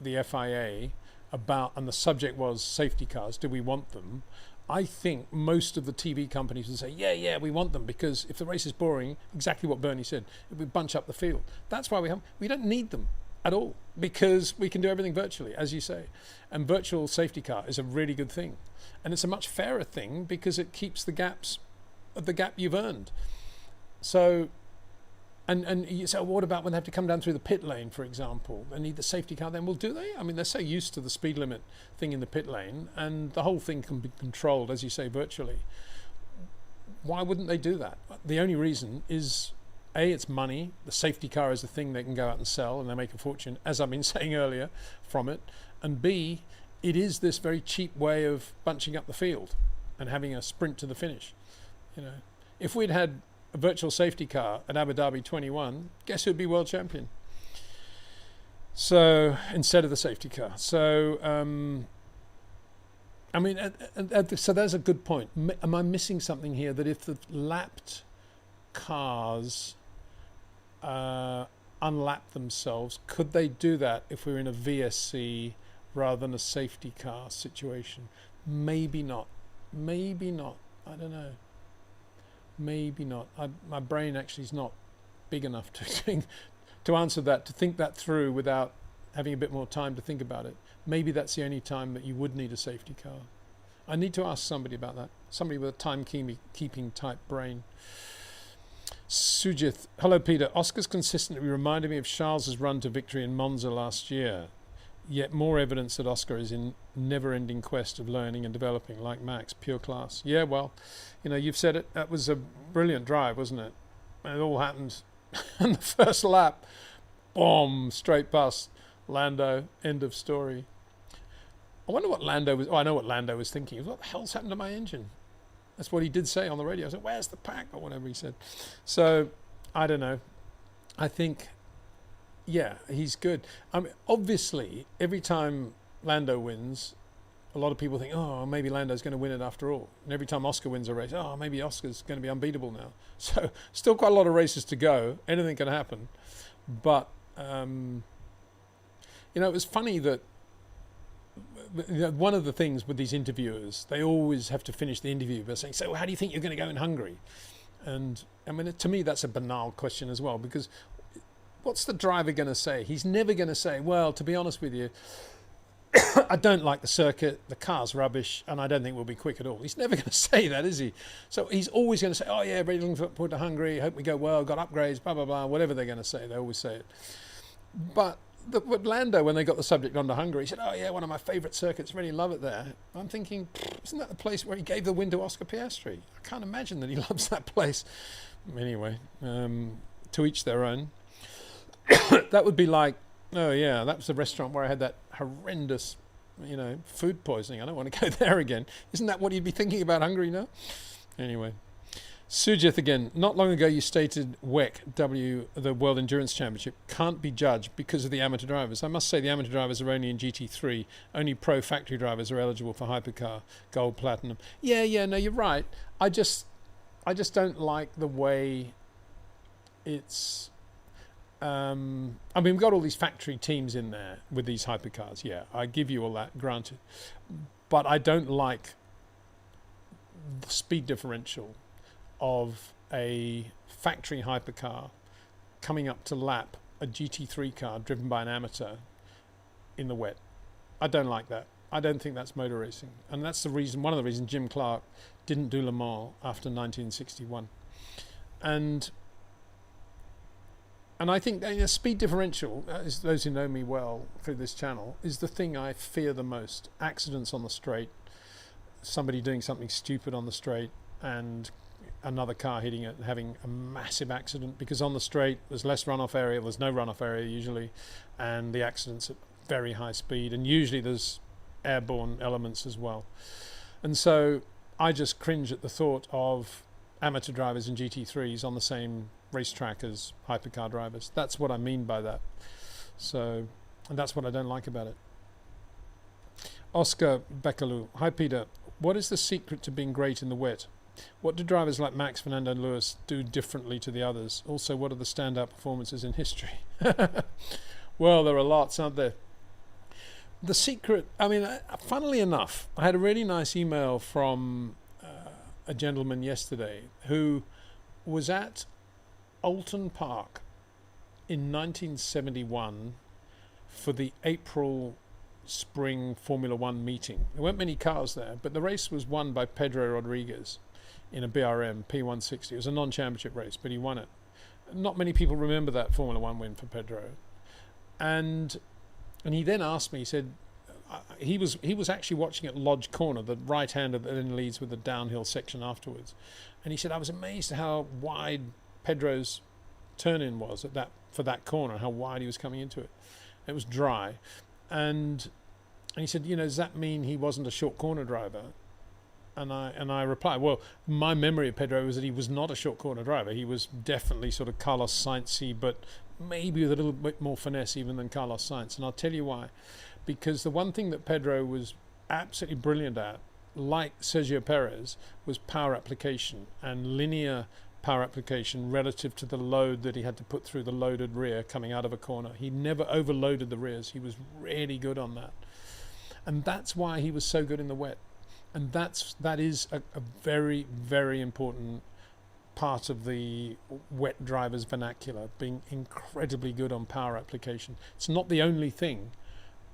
the FIA about, and the subject was safety cars, do we want them? I think most of the TV companies would say, yeah, we want them, because if the race is boring, exactly what Bernie said, it would bunch up the field. That's why we don't need them at all, because we can do everything virtually, as you say. And virtual safety car is a really good thing. And it's a much fairer thing because it keeps the gap you've earned. So, and you say, well, what about when they have to come down through the pit lane, for example? They need the safety car then. Well, do they? I mean, they're so used to the speed limit thing in the pit lane, and the whole thing can be controlled, as you say, virtually. Why wouldn't they do that? The only reason is, A, it's money. The safety car is the thing they can go out and sell, and they make a fortune, as I've been saying earlier, from it. And B, it is this very cheap way of bunching up the field and having a sprint to the finish. You know, if we'd had a virtual safety car at Abu Dhabi 21, guess who'd be world champion? So instead of the safety car. So I mean, so that's a good point. Am I missing something here? That if the lapped cars unlap themselves, could they do that if we're in a VSC rather than a safety car situation? Maybe not. Maybe not. I don't know. Maybe not. My brain actually is not big enough to answer that, to think that through without having a bit more time to think about it. Maybe that's the only time that you would need a safety car. I need to ask somebody about that. Somebody with a time-keeping type brain. Sujith, hello Peter. Oscar's consistently reminded me of Charles's run to victory in Monza last year. Yet more evidence that Oscar is in never-ending quest of learning and developing, like Max, pure class. Yeah, well, you've said it. That was a brilliant drive, wasn't it? And it all happened in the first lap. Boom, straight past Lando. End of story. I wonder what Lando was. Oh, I know what Lando was thinking. What the hell's happened to my engine? That's what he did say on the radio. I said, "Where's the pack?" or whatever he said. So, I don't know. I think, yeah, he's good. I mean, obviously, every time Lando wins, a lot of people think, "Oh, maybe Lando's going to win it after all." And every time Oscar wins a race, "Oh, maybe Oscar's going to be unbeatable now." So, still quite a lot of races to go. Anything can happen. But, it was funny that one of the things with these interviewers, they always have to finish the interview by saying, "So how do you think you're going to go in Hungary?" And I mean, to me, that's a banal question as well, because what's the driver going to say? He's never going to say, "Well, to be honest with you, I don't like the circuit, the car's rubbish, and I don't think we'll be quick at all." He's never going to say that, is he? So he's always going to say, "Oh yeah, really looking forward to Hungary, hope we go well, got upgrades, blah, blah, blah," whatever they're going to say, they always say it. But with Lando, when they got the subject onto Hungary, he said, "Oh yeah, one of my favourite circuits, really love it there." I'm thinking, isn't that the place where he gave the win to Oscar Piastri? I can't imagine that he loves that place. Anyway, to each their own. That would be like, "Oh yeah, that was the restaurant where I had that horrendous, food poisoning. I don't want to go there again." Isn't that what you'd be thinking about Hungary now? Anyway. Sujith again. Not long ago you stated WEC, the World Endurance Championship, can't be judged because of the amateur drivers. I must say the amateur drivers are only in GT3. Only pro factory drivers are eligible for Hypercar, Gold, Platinum. Yeah, no, you're right. I just don't like the way it's... I mean, we've got all these factory teams in there with these hypercars. Yeah, I give you all that, granted. But I don't like the speed differential of a factory hypercar coming up to lap a GT3 car driven by an amateur in the wet. I don't like that. I don't think that's motor racing. And that's the reason, one of the reasons Jim Clark didn't do Le Mans after 1961. And I think speed differential, as those who know me well through this channel, is the thing I fear the most. Accidents on the straight, somebody doing something stupid on the straight, and another car hitting it and having a massive accident, because on the straight there's less runoff area, there's no runoff area usually, and the accident's at very high speed, and usually there's airborne elements as well. And so I just cringe at the thought of amateur drivers in GT3s on the same racetrack as hypercar drivers. That's what I mean by that. So, and that's what I don't like about it. Oscar Beckalou. Hi Peter, what is the secret to being great in the wet? What do drivers like Max, Fernando and Lewis do differently to the others? Also, what are the standout performances in history? Well, there are lots, aren't there? The secret, I mean, funnily enough, I had a really nice email from a gentleman yesterday who was at Alton Park in 1971 for the April Spring Formula One meeting. There weren't many cars there, but the race was won by Pedro Rodriguez in a BRM P160. It was a non-championship race, but he won it. Not many people remember that Formula One win for Pedro. And he then asked me, he said, he was actually watching at Lodge Corner, the right-hander that then leads with the downhill section afterwards. And he said, I was amazed at how wide Pedro's turn-in was for that corner, how wide he was coming into it. It was dry. And he said, does that mean he wasn't a short corner driver? And I replied, well, my memory of Pedro was that he was not a short corner driver. He was definitely sort of Carlos Sainz-y, but maybe with a little bit more finesse even than Carlos Sainz. And I'll tell you why. Because the one thing that Pedro was absolutely brilliant at, like Sergio Perez, was power application and linear power application relative to the load that he had to put through the loaded rear coming out of a corner. He never overloaded the rears. He was really good on that. And that's why he was so good in the wet. And that is a very, very important part of the wet driver's vernacular, being incredibly good on power application. It's not the only thing.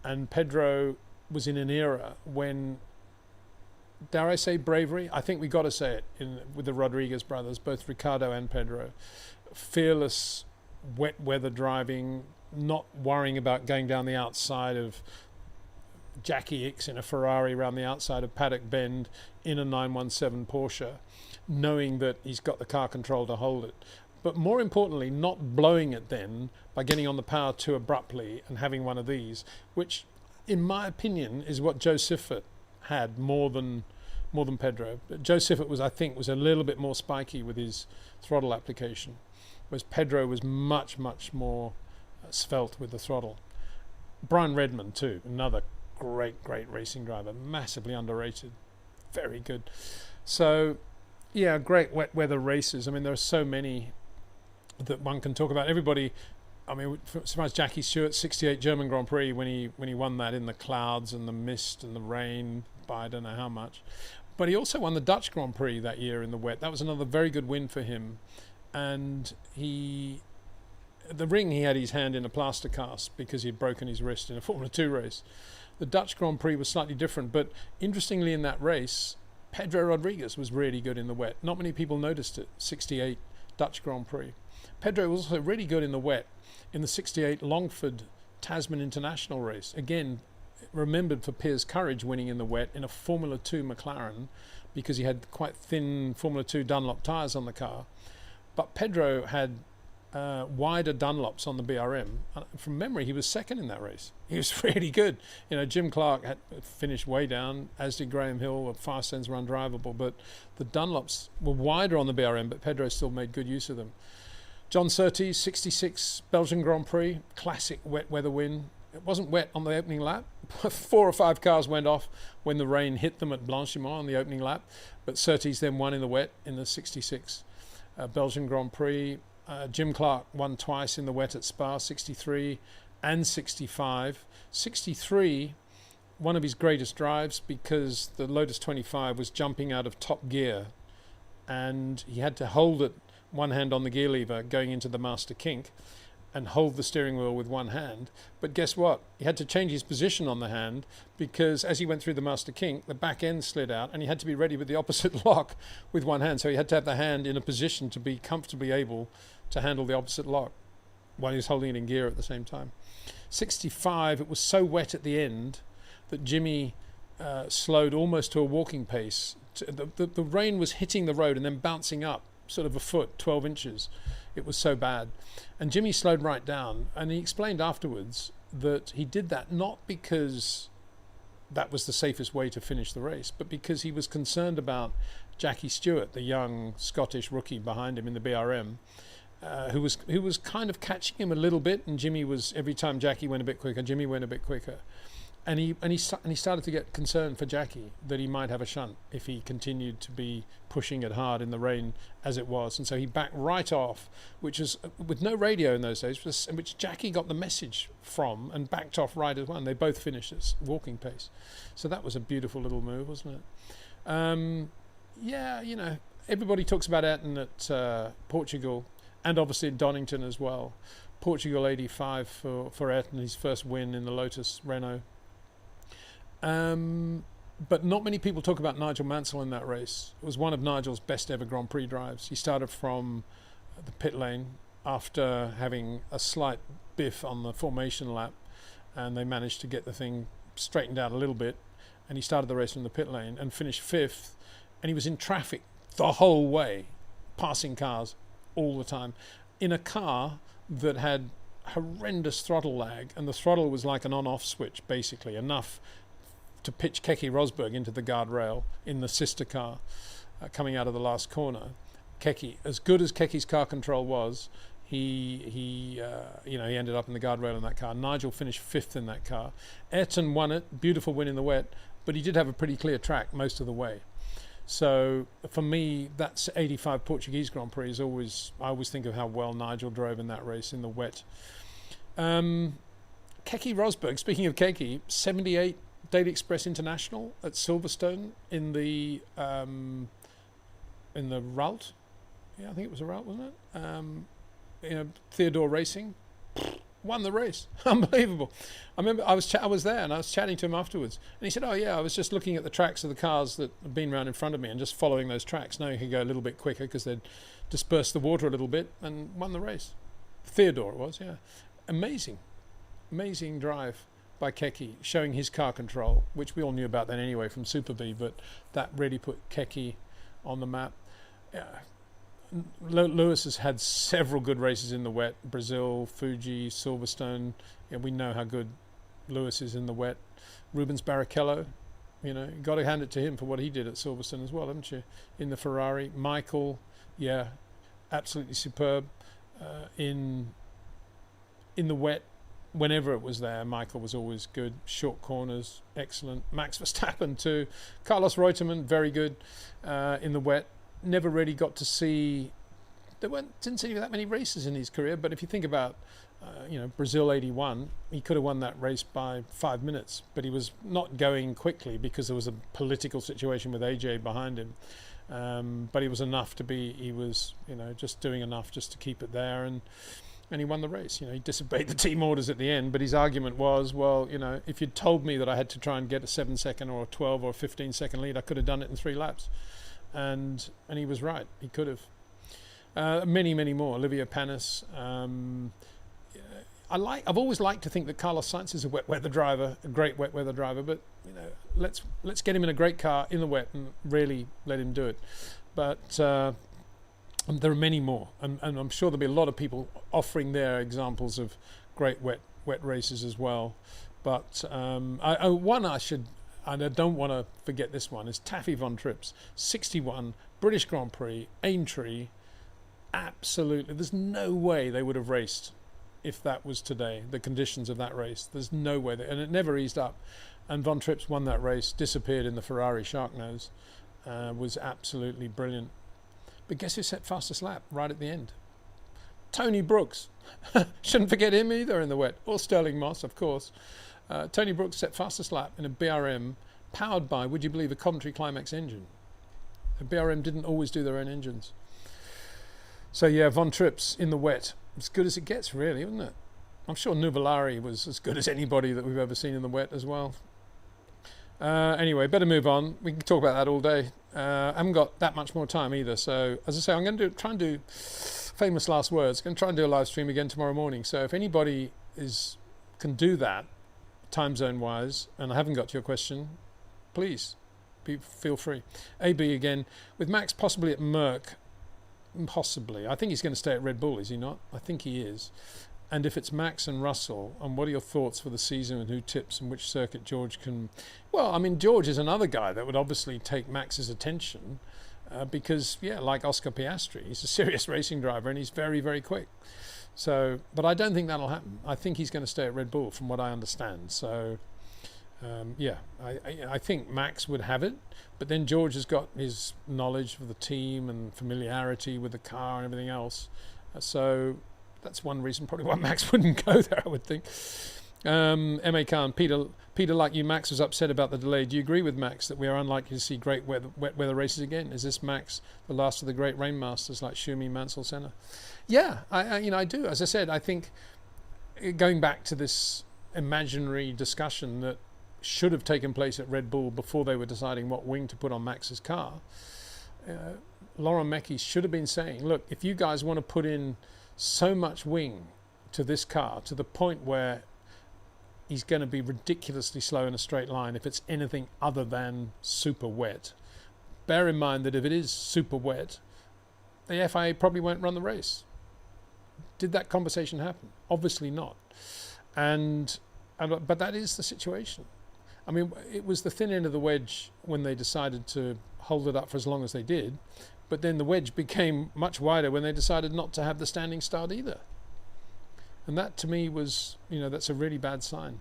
And Pedro was in an era when dare I say, bravery. I think we got to say it with the Rodriguez brothers, both Ricardo and Pedro. Fearless, wet weather driving, not worrying about going down the outside of Jackie X in a Ferrari around the outside of Paddock Bend in a 917 Porsche, knowing that he's got the car control to hold it. But more importantly, not blowing it then by getting on the power too abruptly and having one of these, which, in my opinion, is what Joe Siffert had more than Pedro. But Joe Siffert was a little bit more spiky with his throttle application, whereas Pedro was much more svelte with the throttle. Brian Redmond too, another great racing driver, massively underrated, very good. So yeah, great wet weather races. I mean, there are so many that one can talk about. Everybody, I mean, as far as Jackie Stewart, 68 German Grand Prix, when he won that in the clouds and the mist and the rain by I don't know how much. But he also won the Dutch Grand Prix that year in the wet. That was another very good win for him. And the ring, he had his hand in a plaster cast because he'd broken his wrist in a Formula 2 race. The Dutch Grand Prix was slightly different, but interestingly in that race, Pedro Rodriguez was really good in the wet. Not many people noticed it, 68 Dutch Grand Prix. Pedro was also really good in the wet in the 68 Longford Tasman International race. Again, remembered for Piers Courage winning in the wet in a Formula 2 McLaren because he had quite thin Formula 2 Dunlop tyres on the car. But Pedro had wider Dunlops on the BRM. From memory, he was second in that race. He was really good. You know, Jim Clark had finished way down, as did Graham Hill. Fast ends were undrivable, but the Dunlops were wider on the BRM, but Pedro still made good use of them. John Surtees, 66 Belgian Grand Prix, classic wet weather win. It wasn't wet on the opening lap. 4 or 5 cars went off when the rain hit them at Blanchimont on the opening lap, but Surtees then won in the wet in the 66 Belgian Grand Prix. Jim Clark won twice in the wet at Spa, 63 and 65. 63, one of his greatest drives because the Lotus 25 was jumping out of top gear and he had to hold it one hand on the gear lever going into the master kink and hold the steering wheel with one hand. But guess what? He had to change his position on the hand because as he went through the master kink, the back end slid out and he had to be ready with the opposite lock with one hand. So he had to have the hand in a position to be comfortably able to handle the opposite lock while he was holding it in gear at the same time. 65, it was so wet at the end that Jimmy slowed almost to a walking pace. The rain was hitting the road and then bouncing up sort of a foot, 12 inches. It was so bad. And Jimmy slowed right down, and he explained afterwards that he did that not because that was the safest way to finish the race, but because he was concerned about Jackie Stewart, the young Scottish rookie behind him in the BRM, who was kind of catching him a little bit, and Jimmy was, every time Jackie went a bit quicker, Jimmy went a bit quicker. And he started to get concerned for Jackie that he might have a shunt if he continued to be pushing it hard in the rain as it was. And so he backed right off, which was with no radio in those days, which Jackie got the message from and backed off right as well. And they both finished at walking pace. So that was a beautiful little move, wasn't it? Yeah, you know, everybody talks about Ayrton at Portugal and obviously at Donington as well. Portugal 85 for Ayrton, his first win in the Lotus Renault. But not many people talk about Nigel Mansell in that race. It was one of Nigel's best ever Grand Prix drives. He started from the pit lane after having a slight biff on the formation lap, and they managed to get the thing straightened out a little bit, and he started the race from the pit lane and finished 5th, and he was in traffic the whole way, passing cars all the time, in a car that had horrendous throttle lag, and the throttle was like an on-off switch, basically, enough to pitch Keke Rosberg into the guardrail in the sister car coming out of the last corner. Keke, as good as Keke's car control was, he ended up in the guardrail in that car. Nigel finished 5th in that car. Ayrton won it, beautiful win in the wet, but he did have a pretty clear track most of the way. So for me, that's 85 Portuguese Grand Prix is always, I always think of how well Nigel drove in that race in the wet. Keke Rosberg, speaking of Keke, 78 Daily Express International at Silverstone in the Ralt. Yeah, I think it was a Ralt, wasn't it? Theodore Racing. won the race. Unbelievable. I remember I was there and I was chatting to him afterwards, and he said, "Oh yeah, I was just looking at the tracks of the cars that had been around in front of me and just following those tracks. Now you could go a little bit quicker because they'd dispersed the water a little bit and won the race." Theodore it was, yeah. Amazing drive by Keke, showing his car control, which we all knew about then anyway from Super B, but that really put Keke on the map. Lewis has had several good races in the wet. Brazil, Fuji, Silverstone. Yeah, we know how good Lewis is in the wet. Rubens Barrichello, you know, got to hand it to him for what he did at Silverstone as well, haven't you? In the Ferrari. Michael, yeah, absolutely superb. In the wet, whenever it was there, Michael was always good. Short corners, excellent. Max Verstappen too. Carlos Reutemann, very good in the wet. Never really got to see. Didn't see that many races in his career. But if you think about, Brazil '81, he could have won that race by 5 minutes, but he was not going quickly because there was a political situation with AJ behind him. But he was enough to be. He was, just doing enough just to keep it there, and he won the race. He disobeyed the team orders at the end, but his argument was, well, if you'd told me that I had to try and get a 7-second or a 12 or 15-second lead, I could have done it in 3 laps. And he was right. He could have. Many more. Olivia Panis. I've always liked to think that Carlos Sainz is a wet weather driver, a great wet weather driver. But let's get him in a great car in the wet and really let him do it. But there are many more, and I'm sure there'll be a lot of people offering their examples of great wet races as well. But one I should. And I don't want to forget this one, is Taffy Von Trips, 61, British Grand Prix, Aintree. Absolutely, there's no way they would have raced if that was today, the conditions of that race. There's no way. And it never eased up. And Von Trips won that race, disappeared in the Ferrari Sharknose, was absolutely brilliant. But guess who set fastest lap right at the end? Tony Brooks. Shouldn't forget him either in the wet. Or Sterling Moss, of course. Tony Brooks set fastest lap in a BRM powered by, would you believe, a Coventry Climax engine. The BRM didn't always do their own engines. So yeah, Von Trips in the wet. As good as it gets, really, isn't it? I'm sure Nuvolari was as good as anybody that we've ever seen in the wet as well. Anyway, better move on. We can talk about that all day. I haven't got that much more time either. So, as I say, I'm going to try and do famous last words. I'm going to try and do a live stream again tomorrow morning. So if anybody can do that, time zone wise, and I haven't got to your question, please feel free. AB again, with Max possibly at Merc, possibly. I think he's going to stay at Red Bull, is he not? I think he is. And if it's Max and Russell, and what are your thoughts for the season and who tips and which circuit George can... Well, I mean, George is another guy that would obviously take Max's attention because, yeah, like Oscar Piastri, he's a serious racing driver and he's very, very quick. So, but I don't think that'll happen. I think he's going to stay at Red Bull from what I understand. So, I think Max would have it, but then George has got his knowledge of the team and familiarity with the car and everything else. So that's one reason probably why Max wouldn't go there, I would think. M.A. Khan, Peter, like you, Max was upset about the delay. Do you agree with Max that we are unlikely to see great wet weather races again? Is this Max the last of the great rain masters like Schumi, Mansell, Senna? Yeah, I do. As I said, I think going back to this imaginary discussion that should have taken place at Red Bull before they were deciding what wing to put on Max's car, Laurent Mekies should have been saying, look, if you guys want to put in so much wing to this car to the point where he's going to be ridiculously slow in a straight line if it's anything other than super wet, bear in mind that if it is super wet, the FIA probably won't run the race. Did that conversation happen? Obviously not. But that is the situation. I mean, it was the thin end of the wedge when they decided to hold it up for as long as they did, but then the wedge became much wider when they decided not to have the standing start either. And that to me was, that's a really bad sign.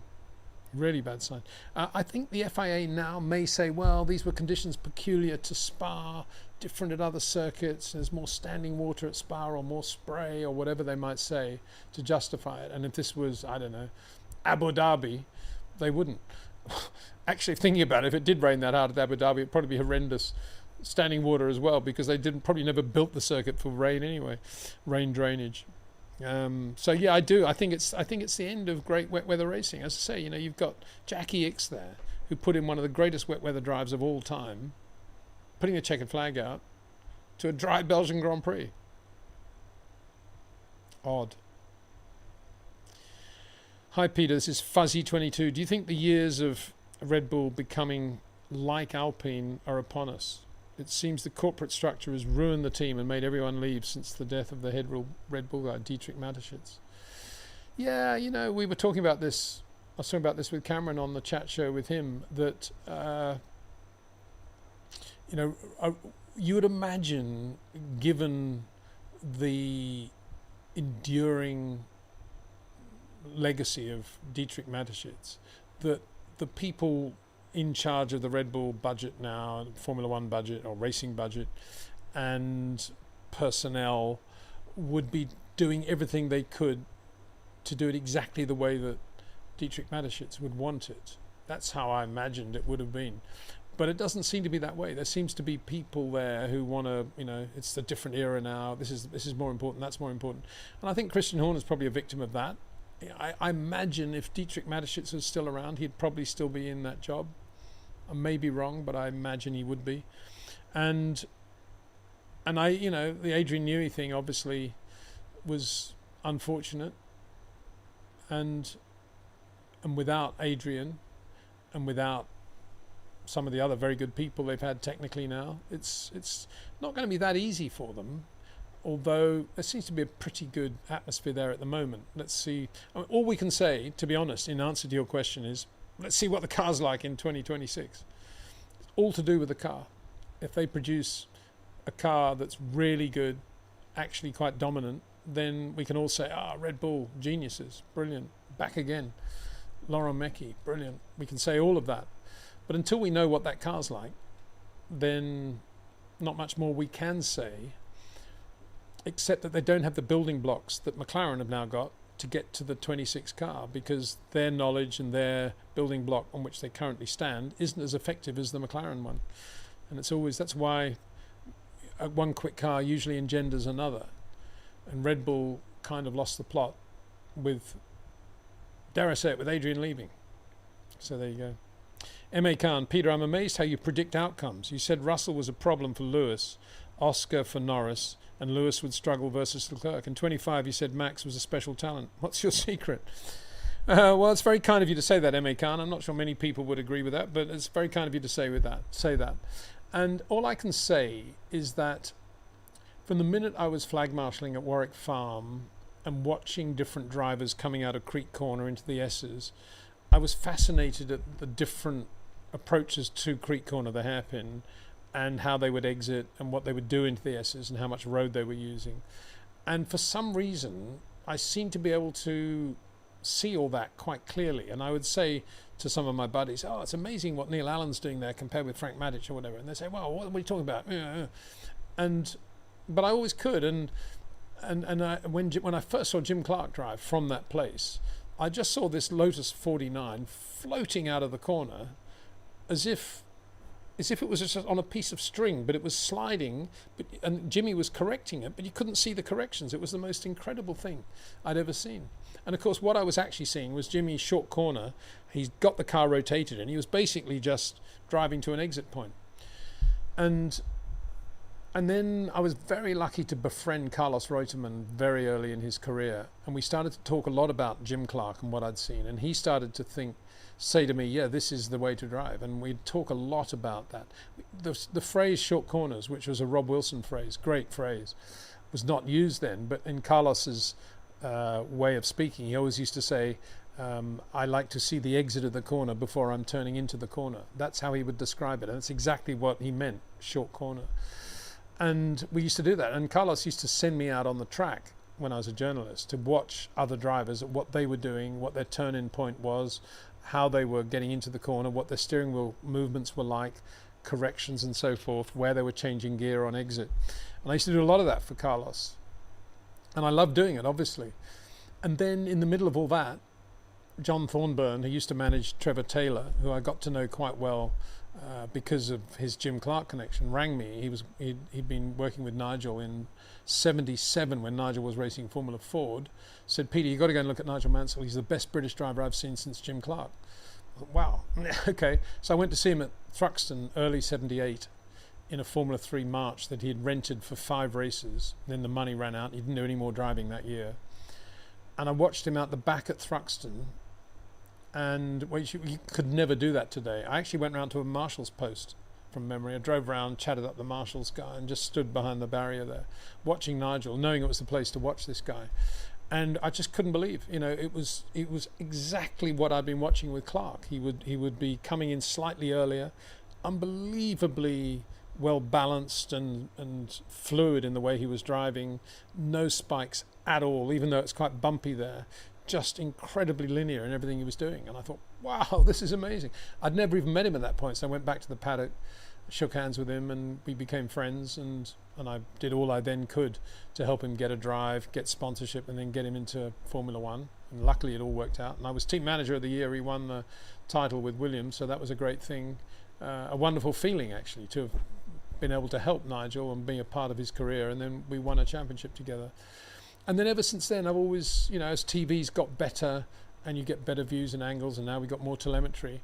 Really bad sign. I think the FIA now may say, well, these were conditions peculiar to Spa, different at other circuits, there's more standing water at Spa or more spray or whatever they might say to justify it. And if this was, I don't know, Abu Dhabi, they wouldn't. Actually, thinking about it, if it did rain that hard at Abu Dhabi, it'd probably be horrendous standing water as well, because they probably never built the circuit for rain anyway, rain drainage. So yeah, I do. I think it's the end of great wet weather racing. As I say, you've got Jackie X there, who put in one of the greatest wet weather drives of all time, putting a checkered flag out to a dry Belgian Grand Prix. Odd. Hi Peter, this is Fuzzy22. Do you think the years of Red Bull becoming like Alpine are upon us? It seems the corporate structure has ruined the team and made everyone leave since the death of the head Red Bull guy, Dietrich Mateschitz. Yeah, we were talking about this. I was talking about this with Cameron on the chat show with him, that, you would imagine, given the enduring legacy of Dietrich Mateschitz, that the people in charge of the Red Bull budget now, Formula One budget or racing budget, and personnel would be doing everything they could to do it exactly the way that Dietrich Mateschitz would want it. That's how I imagined it would have been. But it doesn't seem to be that way. There seems to be people there who want to, it's a different era now. This is more important. That's more important. And I think Christian Horner is probably a victim of that. I imagine if Dietrich Mateschitz was still around, he'd probably still be in that job. I may be wrong, but I imagine he would be. And the Adrian Newey thing obviously was unfortunate. And without Adrian and without some of the other very good people they've had technically now, it's not going to be that easy for them. Although there seems to be a pretty good atmosphere there at the moment. Let's see. All we can say, to be honest, in answer to your question is, let's see what the car's like in 2026. It's all to do with the car. If they produce a car that's really good, actually quite dominant, then we can all say, Red Bull, geniuses, brilliant, back again. Laurent Mecchi, brilliant. We can say all of that. But until we know what that car's like, then not much more we can say, except that they don't have the building blocks that McLaren have now got to get to the 26 car, because their knowledge and their building block on which they currently stand isn't as effective as the McLaren one. And that's why one quick car usually engenders another. And Red Bull kind of lost the plot with, dare I say it, with Adrian leaving. So there you go. M.A. Khan, Peter, I'm amazed how you predict outcomes. You said Russell was a problem for Lewis, Oscar for Norris, and Lewis would struggle versus Leclerc. In 25, you said Max was a special talent. What's your secret? Well, it's very kind of you to say that, M.A. Khan. I'm not sure many people would agree with that, but it's very kind of you to say that. And all I can say is that from the minute I was flag marshalling at Warwick Farm and watching different drivers coming out of Creek Corner into the S's, I was fascinated at the different approaches to Creek Corner, the hairpin, and how they would exit and what they would do into the S's and how much road they were using. And for some reason, I seemed to be able to see all that quite clearly. And I would say to some of my buddies, it's amazing what Neil Allen's doing there compared with Frank Maddich or whatever. And they say, well, what are you talking about? But I always could. And when I first saw Jim Clark drive from that place, I just saw this Lotus 49 floating out of the corner as if it was just on a piece of string, but it was sliding, and Jimmy was correcting it, but you couldn't see the corrections. It was the most incredible thing I'd ever seen. And of course, what I was actually seeing was Jimmy's short corner. He's got the car rotated, and he was basically just driving to an exit point. And then I was very lucky to befriend Carlos Reutemann very early in his career, and we started to talk a lot about Jim Clark and what I'd seen, and he started to say to me, yeah, this is the way to drive. And we'd talk a lot about that. The phrase short corners, which was a Rob Wilson phrase, great phrase, was not used then, but in Carlos's way of speaking, he always used to say, I like to see the exit of the corner before I'm turning into the corner. That's how he would describe it, and that's exactly what he meant, short corner. And we used to do that, and Carlos used to send me out on the track when I was a journalist to watch other drivers, what they were doing, what their turn-in point was, how they were getting into the corner, what their steering wheel movements were like, corrections and so forth, where they were changing gear on exit. And I used to do a lot of that for Carlos. And I loved doing it, obviously. And then in the middle of all that, John Thornburn, who used to manage Trevor Taylor, who I got to know quite well because of his Jim Clark connection, rang me. He'd been working with Nigel in '77 when Nigel was racing Formula Ford. Said, Peter, you've got to go and look at Nigel Mansell. He's the best British driver I've seen since Jim Clark. I thought, wow, okay. So I went to see him at Thruxton early '78 in a Formula 3 March that he had rented for 5 races. Then the money ran out. He didn't do any more driving that year. And I watched him out the back at Thruxton. And well, you could never do that today. I actually went round to a marshal's post from memory. I drove around, chatted up the marshal's guy, and just stood behind the barrier there, watching Nigel, knowing it was the place to watch this guy. And I just couldn't believe, it was exactly what I'd been watching with Clark. He would be coming in slightly earlier, unbelievably well balanced and fluid in the way he was driving, no spikes at all, even though it's quite bumpy there. Just incredibly linear in everything he was doing. And I thought, wow, this is amazing. I'd never even met him at that point, so I went back to the paddock, shook hands with him, and we became friends, and I did all I then could to help him get a drive, get sponsorship, and then get him into Formula One. And luckily it all worked out. And I was team manager of the year. He won the title with Williams, so that was a great thing. A wonderful feeling, actually, to have been able to help Nigel and be a part of his career, and then we won a championship together. And then ever since then, I've always, as TV's got better and you get better views and angles, and now we've got more telemetry,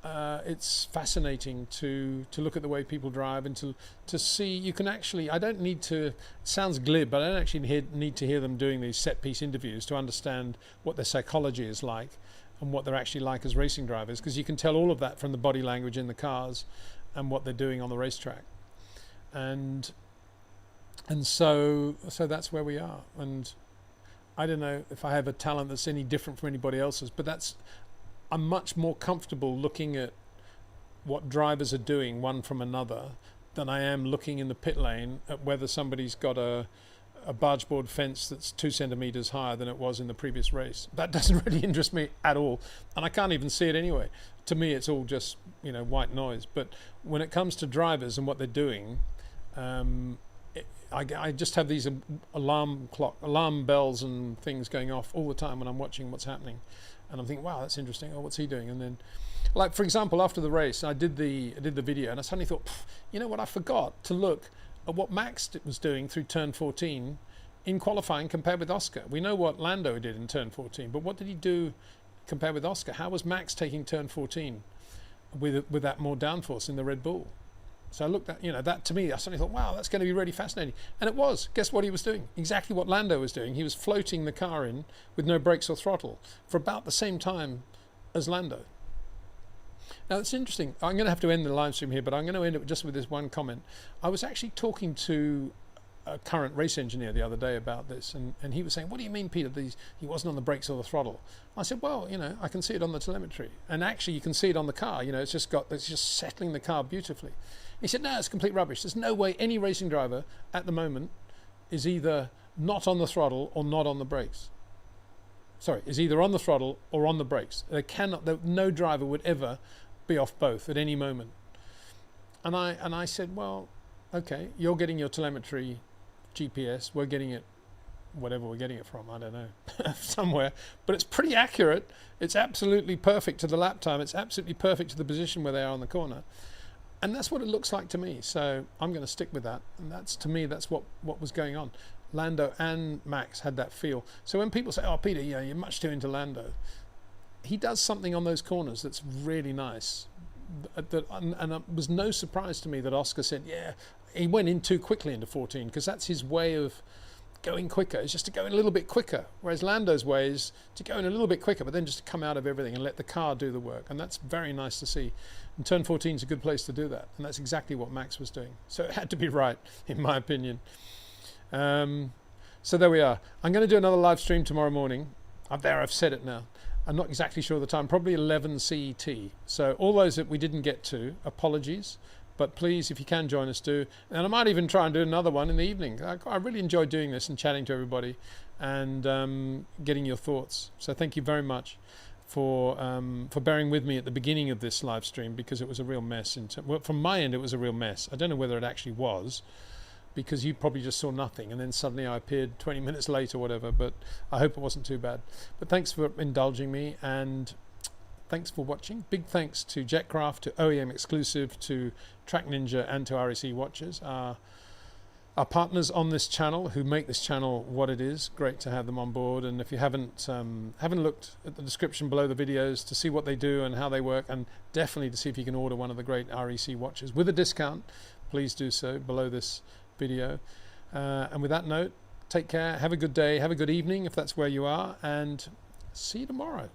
it's fascinating to look at the way people drive and to see. You can actually, I don't need to, it sounds glib, but I don't actually need to hear them doing these set piece interviews to understand what their psychology is like and what they're actually like as racing drivers, because you can tell all of that from the body language in the cars and what they're doing on the racetrack. And so that's where we are. And I don't know if I have a talent that's any different from anybody else's, but I'm much more comfortable looking at what drivers are doing one from another than I am looking in the pit lane at whether somebody's got a barge board fence that's 2 centimeters higher than it was in the previous race. That doesn't really interest me at all, and I can't even see it anyway. To me, it's all just white noise. But when it comes to drivers and what they're doing, I just have these alarm bells and things going off all the time when I'm watching what's happening, and I'm thinking, wow, that's interesting. Oh, what's he doing? And then, like for example, after the race, I did the video, and I suddenly thought, you know what? I forgot to look at what Max was doing through turn 14 in qualifying compared with Oscar. We know what Lando did in turn 14, but what did he do compared with Oscar? How was Max taking turn 14 with that more downforce in the Red Bull? So I looked at, that to me, I suddenly thought, wow, that's going to be really fascinating. And it was. Guess what he was doing? Exactly what Lando was doing. He was floating the car in with no brakes or throttle for about the same time as Lando. Now, it's interesting. I'm going to have to end the live stream here, but I'm going to end it just with this one comment. I was actually talking to a current race engineer the other day about this, and he was saying, what do you mean, Peter, he wasn't on the brakes or the throttle? I said, well, I can see it on the telemetry, and actually you can see it on the car. It's just settling the car beautifully. He said, no, it's complete rubbish. There's no way any racing driver at the moment is either not on the throttle or not on the brakes. Sorry, is either on the throttle or on the brakes. No driver would ever be off both at any moment. And I said, well, okay, you're getting your telemetry GPS, we're getting it, whatever we're getting it from, I don't know, somewhere, but it's pretty accurate. It's absolutely perfect to the lap time. It's absolutely perfect to the position where they are on the corner. And that's what it looks like to me. So I'm going to stick with that. And to me, that's what was going on. Lando and Max had that feel. So when people say, oh, Peter, you're much too into Lando, he does something on those corners that's really nice. And it was no surprise to me that Oscar said, yeah, he went in too quickly into 14, because that's his way of going quicker, is just to go in a little bit quicker. Whereas Lando's way is to go in a little bit quicker, but then just to come out of everything and let the car do the work. And that's very nice to see. And turn 14 is a good place to do that. And that's exactly what Max was doing. So it had to be right, in my opinion. So there we are. I'm going to do another live stream tomorrow morning. I've said it now. I'm not exactly sure the time, probably 11 CET. So all those that we didn't get to, apologies. But please, if you can join us, do. And I might even try and do another one in the evening. I really enjoy doing this and chatting to everybody and getting your thoughts. So thank you very much for bearing with me at the beginning of this live stream, because it was a real mess. Well, from my end, it was a real mess. I don't know whether it actually was, because you probably just saw nothing, and then suddenly I appeared 20 minutes late or whatever, but I hope it wasn't too bad. But thanks for indulging me, and thanks for watching. Big thanks to Jetcraft, to OEM Exclusive, to TrackNinja, and to REC Watches, our partners on this channel who make this channel what it is. Great to have them on board. And if you haven't looked at the description below the videos to see what they do and how they work, and definitely to see if you can order one of the great REC watches with a discount, please do so below this video. And with that note, take care, have a good day, have a good evening if that's where you are, and see you tomorrow.